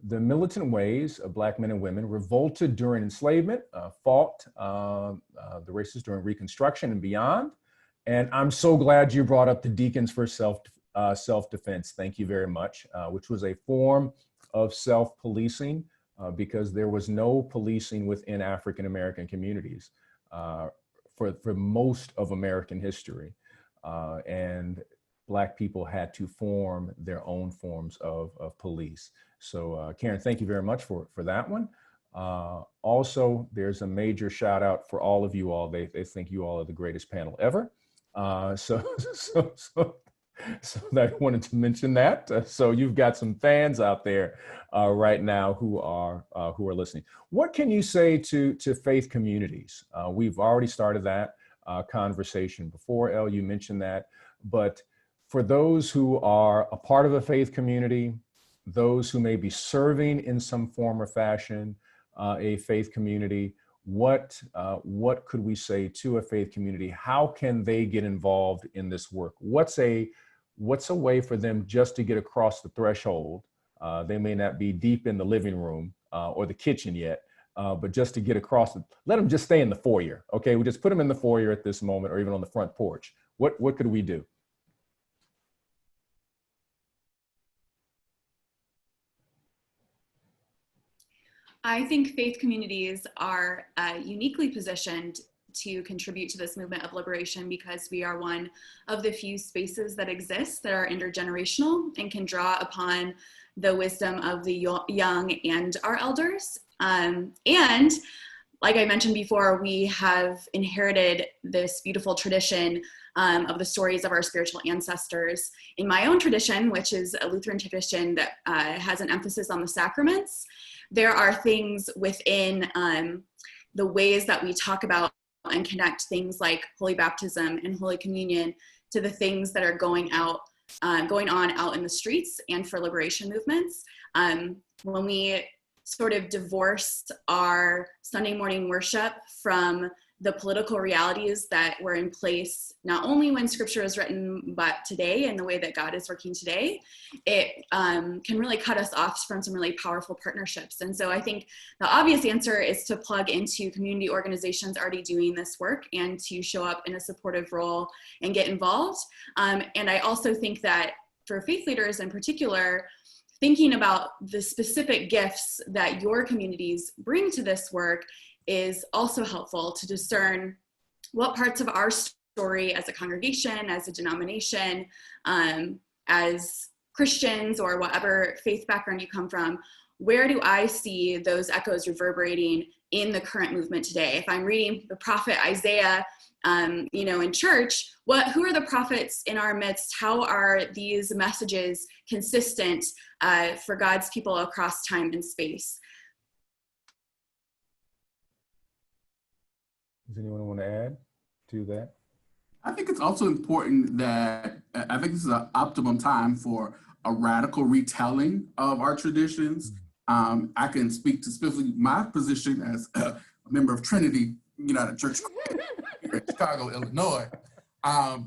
the militant ways of Black men and women revolted during enslavement, fought the races during Reconstruction and beyond. And I'm so glad you brought up the Deacons for Self-Defense. Thank you very much, which was a form of self-policing because there was no policing within African-American communities for most of American history. And Black people had to form their own forms of police. So Karen, thank you very much for that one. Also, there's a major shout out for all of you all. They think you all are the greatest panel ever. So I wanted to mention that. So you've got some fans out there right now who are listening. What can you say to faith communities? We've already started that conversation before. Elle, you mentioned that, but for those who are a part of a faith community, those who may be serving in some form or fashion a faith community, what could we say to a faith community? How can they get involved in this work? What's a way for them just to get across the threshold? They may not be deep in the living room or the kitchen yet, but just to get across, let them just stay in the foyer. Okay, we just put them in the foyer at this moment, or even on the front porch. What could we do? I think faith communities are uniquely positioned to contribute to this movement of liberation because we are one of the few spaces that exist that are intergenerational and can draw upon the wisdom of the young and our elders. And like I mentioned before, we have inherited this beautiful tradition of the stories of our spiritual ancestors. In my own tradition, which is a Lutheran tradition that has an emphasis on the sacraments, there are things within the ways that we talk about and connect things like Holy Baptism and Holy Communion to the things that are going on out in the streets and for liberation movements. When we sort of divorce our Sunday morning worship from the political realities that were in place, not only when scripture is written, but today and the way that God is working today, it can really cut us off from some really powerful partnerships. And so I think the obvious answer is to plug into community organizations already doing this work and to show up in a supportive role and get involved. And I also think that for faith leaders in particular, thinking about the specific gifts that your communities bring to this work is also helpful to discern what parts of our story as a congregation, as a denomination, as Christians or whatever faith background you come from, where do I see those echoes reverberating in the current movement today? If I'm reading the prophet Isaiah, in church, who are the prophets in our midst? How are these messages consistent for God's people across time and space? Does anyone want to add to that? I think it's also important that I think this is an optimum time for a radical retelling of our traditions. I can speak to specifically my position as a member of Trinity United Church here in Chicago, Illinois. I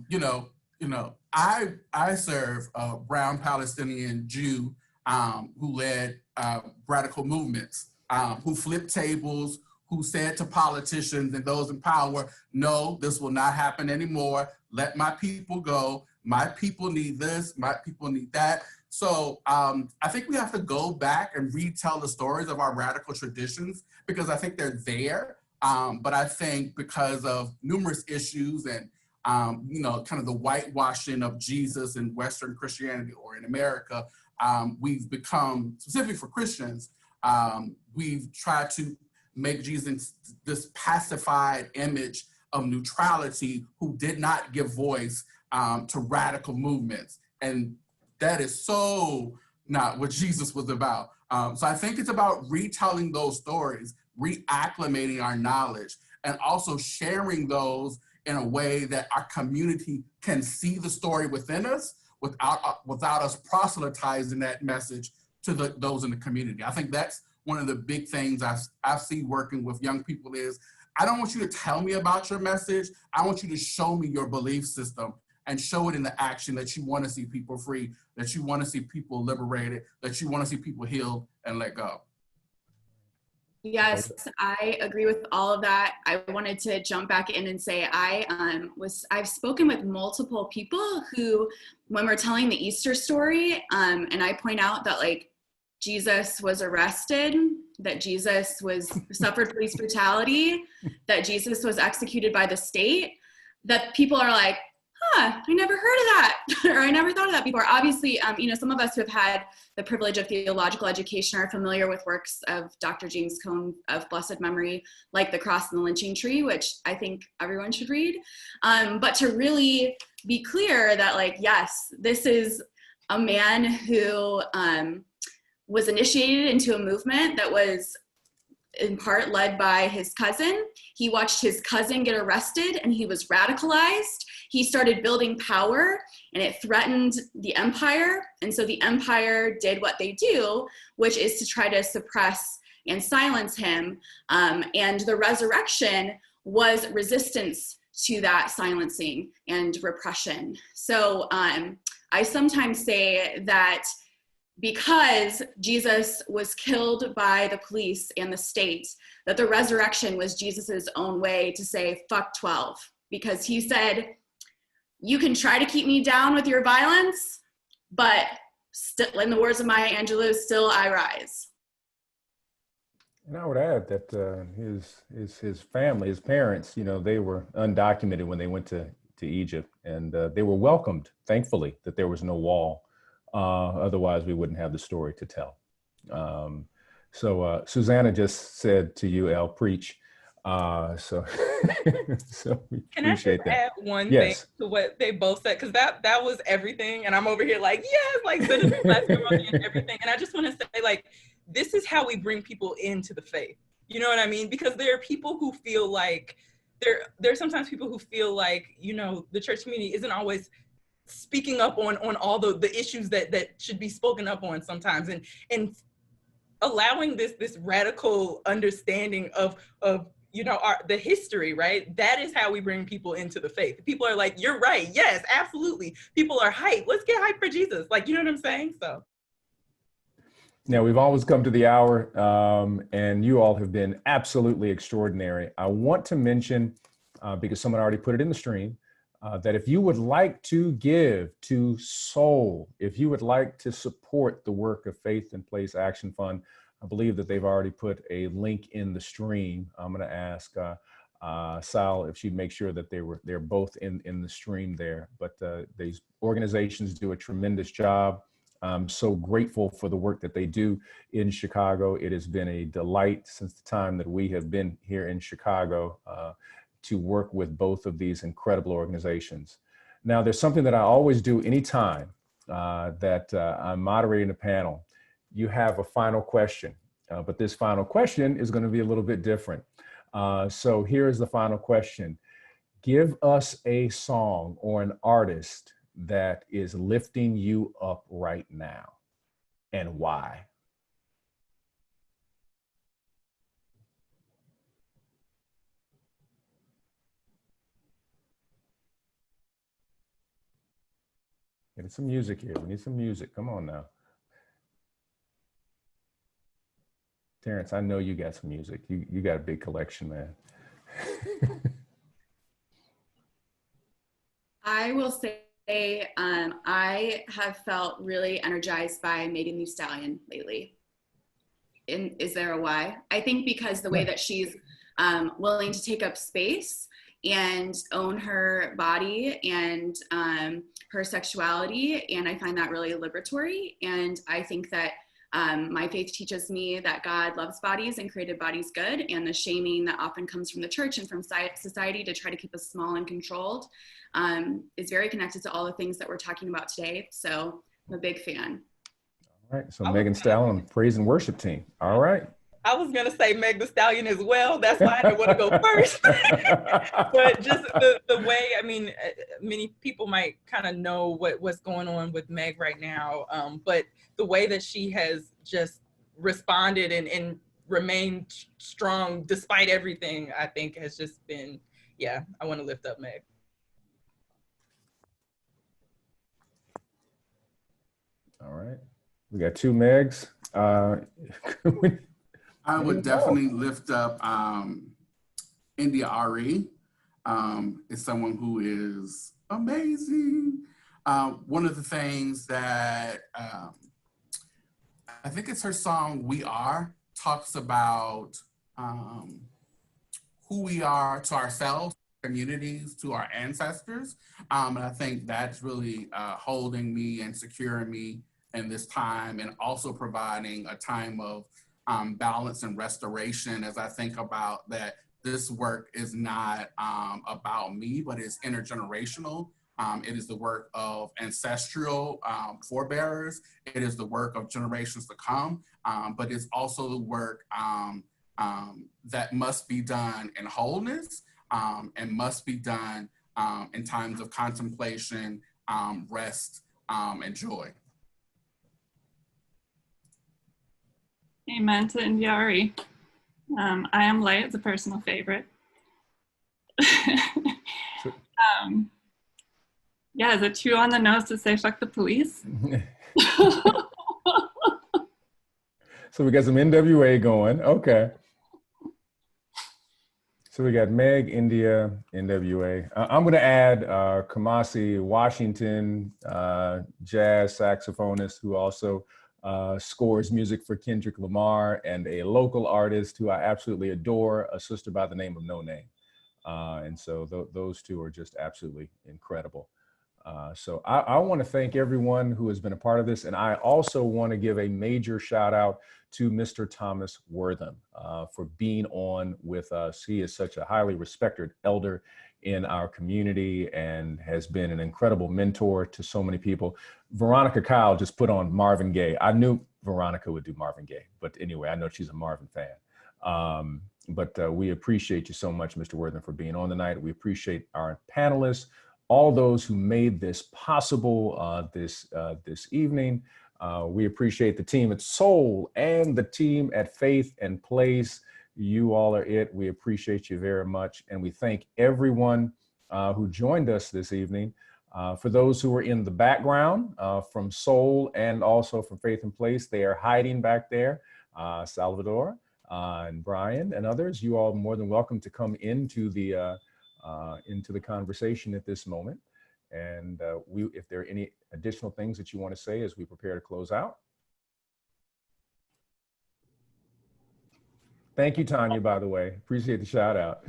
serve a brown Palestinian Jew who led radical movements, who flipped tables, who said to politicians and those in power, no, this will not happen anymore. Let my people go. My people need this. My people need that. So I think we have to go back and retell the stories of our radical traditions because I think they're there. But I think because of numerous issues and, kind of the whitewashing of Jesus in Western Christianity or in America, we've become, specifically for Christians, we've tried to make Jesus this pacified image of neutrality who did not give voice to radical movements. And that is so not what Jesus was about. So I think it's about retelling those stories, reacclimating our knowledge, and also sharing those in a way that our community can see the story within us without us proselytizing that message to those in the community. I think that's one of the big things I see working with young people is, I don't want you to tell me about your message. I want you to show me your belief system and show it in the action that you want to see people free, that you want to see people liberated, that you want to see people healed and let go. Yes, I agree with all of that. I wanted to jump back in and say I've spoken with multiple people who, when we're telling the Easter story, and I point out that Jesus was arrested, that Jesus suffered police brutality, that Jesus was executed by the state, that people are like, I never heard of that, or I never thought of that before. Obviously, some of us who have had the privilege of theological education are familiar with works of Dr. James Cone of blessed memory, like The Cross and the Lynching Tree, which I think everyone should read. But to really be clear that, yes, this is a man who was initiated into a movement that was in part led by his cousin. He watched his cousin get arrested and he was radicalized. He started building power and it threatened the empire. And so the empire did what they do, which is to try to suppress and silence him. And the resurrection was resistance to that silencing and repression. So I sometimes say that because Jesus was killed by the police and the state, that the resurrection was Jesus's own way to say, fuck 12, because he said, you can try to keep me down with your violence, but still, in the words of Maya Angelou, still I rise. And I would add that his family, his parents, they were undocumented when they went to Egypt, and they were welcomed, thankfully, that there was no wall. Otherwise, we wouldn't have the story to tell. So Susanna just said to you, Elle, preach. So we appreciate that. Can I add one Yes. thing to what they both said? Because that was everything. And I'm over here citizens and everything. And I just want to say, this is how we bring people into the faith. You know what I mean? Because there are people who feel like, there are sometimes people who feel like, the church community isn't always speaking up on all the issues that should be spoken up on sometimes, and allowing this radical understanding of you know, the history, right? That is how we bring people into the faith. People are like, you're right. Yes, absolutely. People are hyped. Let's get hyped for Jesus. Like, you know what I'm saying? So. Now, we've always come to the hour, and you all have been absolutely extraordinary. I want to mention, because someone already put it in the stream, that if you would like to give to Soul, if you would like to support the work of Faith in Place Action Fund, I believe that they've already put a link in the stream. I'm going to ask Sal if she'd make sure that they're both in the stream there. But these organizations do a tremendous job. I'm so grateful for the work that they do in Chicago. It has been a delight since the time that we have been here in Chicago to work with both of these incredible organizations. Now, there's something that I always do anytime that I'm moderating a panel. You have a final question, but this final question is going to be a little bit different. So here's the final question. Give us a song or an artist that is lifting you up right now, and why? Get some music here. We need some music. Come on now. Terence, I know you got some music. You got a big collection, man. I will say I have felt really energized by Megan Thee Stallion lately. Is there a why? I think because the way that she's willing to take up space and own her body and her sexuality, and I find that really liberatory. And I think that my faith teaches me that God loves bodies and created bodies good, and the shaming that often comes from the church and from society to try to keep us small and controlled is very connected to all the things that we're talking about today. So I'm a big fan. All right, so Megan Stallion, praise and worship team. All right. I was gonna say Meg Thee Stallion as well. That's why I didn't want to go first. But just the way, I mean, many people might kind of know what's going on with Meg right now. But the way that she has just responded and remained strong despite everything, I think has just been, yeah, I want to lift up Meg. All right. We got two Megs. I would definitely lift up India Ari. Is someone who is amazing. One of the things that I think it's her song "We Are" talks about who we are to ourselves, communities, to our ancestors, and I think that's really holding me and securing me in this time, and also providing a time of balance and restoration as I think about that this work is not about me, but it's intergenerational. It is the work of ancestral forebearers. It is the work of generations to come, but it's also the work that must be done in wholeness and must be done in times of contemplation, rest, and joy. Amen to Indiari. I Am Light is a personal favorite. Yeah, is it too on the nose to say fuck the police? So we got some NWA going. Okay. So we got Meg, India, NWA. I'm going to add Kamasi Washington, jazz saxophonist who also scores music for Kendrick Lamar, and a local artist who I absolutely adore, a sister by the name of No Name. And so those two are just absolutely incredible. So I want to thank everyone who has been a part of this. And I also want to give a major shout out to Mr. Thomas Wortham for being on with us. He is such a highly respected elder in our community and has been an incredible mentor to so many people. Veronica Kyle just put on Marvin Gaye. I knew Veronica would do Marvin Gaye, but anyway, I know she's a Marvin fan. But we appreciate you so much, Mr. Wortham, for being on tonight. We appreciate our panelists, all those who made this possible this evening. We appreciate the team at Soul and the team at Faith and Place. You all are it. We appreciate you very much. And we thank everyone who joined us this evening. For those who are in the background from Soul and also from Faith and Place, they are hiding back there. Salvador and Brian and others, you all are more than welcome to come into the conversation at this moment. And if there are any additional things that you want to say as we prepare to close out. Thank you, Tanya, by the way. Appreciate the shout out.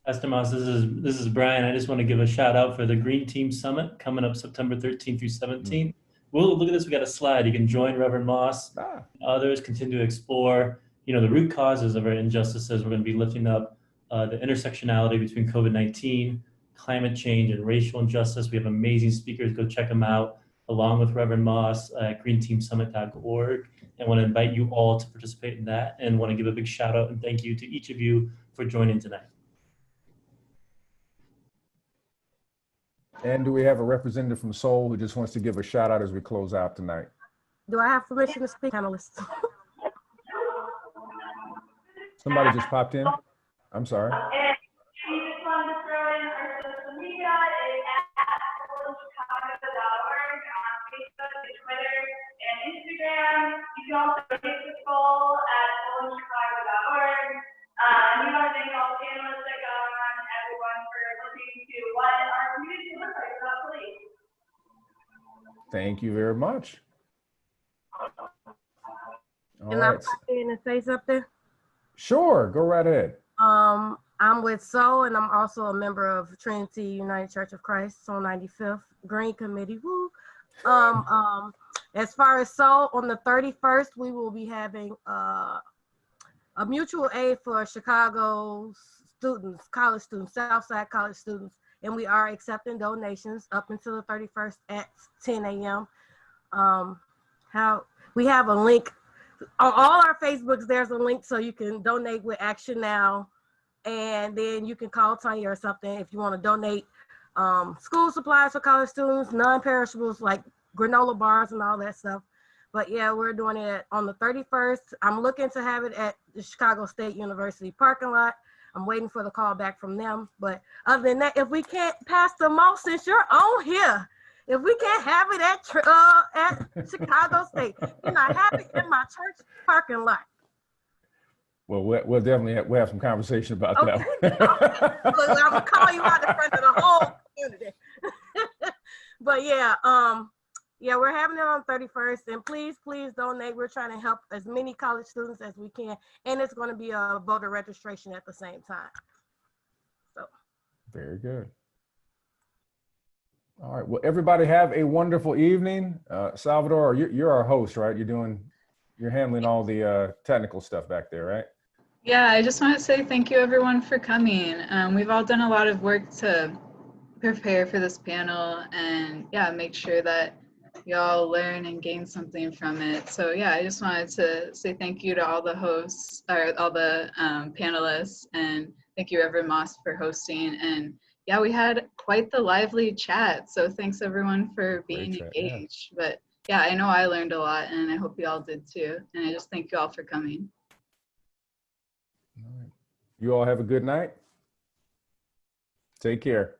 Pastor Moss, this is Brian. I just want to give a shout out for the Green Team Summit coming up September 13th through 17th. Well, look at this, we got a slide. You can join Reverend Moss, others, continue to explore, the root causes of our injustices. We're going to be lifting up the intersectionality between COVID-19, climate change, and racial injustice. We have amazing speakers. Go check them out, along with Reverend Moss at greenteamsummit.org. And want to invite you all to participate in that, and want to give a big shout out and thank you to each of you for joining tonight. And do we have a representative from Soul who just wants to give a shout out as we close out tonight? Do I have permission to speak, panelists? Somebody just popped in. I'm sorry. Instagram. You can also hit the poll at abolitionchicago.org. We want to thank all the panelists that got on and everyone for listening to what our community looks like without police. Thank you very much. Can I pop in and say something? Sure, go right ahead. I'm with Soul, and I'm also a member of Trinity United Church of Christ, Soul 95th Green Committee. Woo. As far as Soul, on the 31st, we will be having a mutual aid for Chicago students, college students, Southside college students, and we are accepting donations up until the 31st at 10 a.m. We have a link on all our Facebooks. There's a link so you can donate with Action Now, and then you can call Tanya or something if you want to donate school supplies for college students, non-perishables like granola bars and all that stuff. But yeah, we're doing it on the 31st. I'm looking to have it at the Chicago State University parking lot. I'm waiting for the call back from them. But other than that, if we can't, Pastor Moss, since you're on here, if we can't have it at Chicago State, then I have it in my church parking lot. Well, we'll definitely have some conversation about that one. I'm gonna call you out in front of the whole community. But yeah, yeah, we're having it on 31st, and please donate. We're trying to help as many college students as we can, and it's going to be a voter registration at the same time. So. Very good. All right. Well, everybody have a wonderful evening. Salvador, you're our host, right? You're handling all the technical stuff back there, right? Yeah, I just want to say thank you everyone for coming. We've all done a lot of work to prepare for this panel, and yeah, make sure that y'all learn and gain something from it. So yeah, I just wanted to say thank you to all the hosts, or all the panelists, and thank you Reverend Moss for hosting. And yeah, we had quite the lively chat, so thanks everyone for being engaged. Yeah. But yeah, I know I learned a lot, and I hope you all did too. And I just thank you all for coming. All right. You all have a good night. Take care.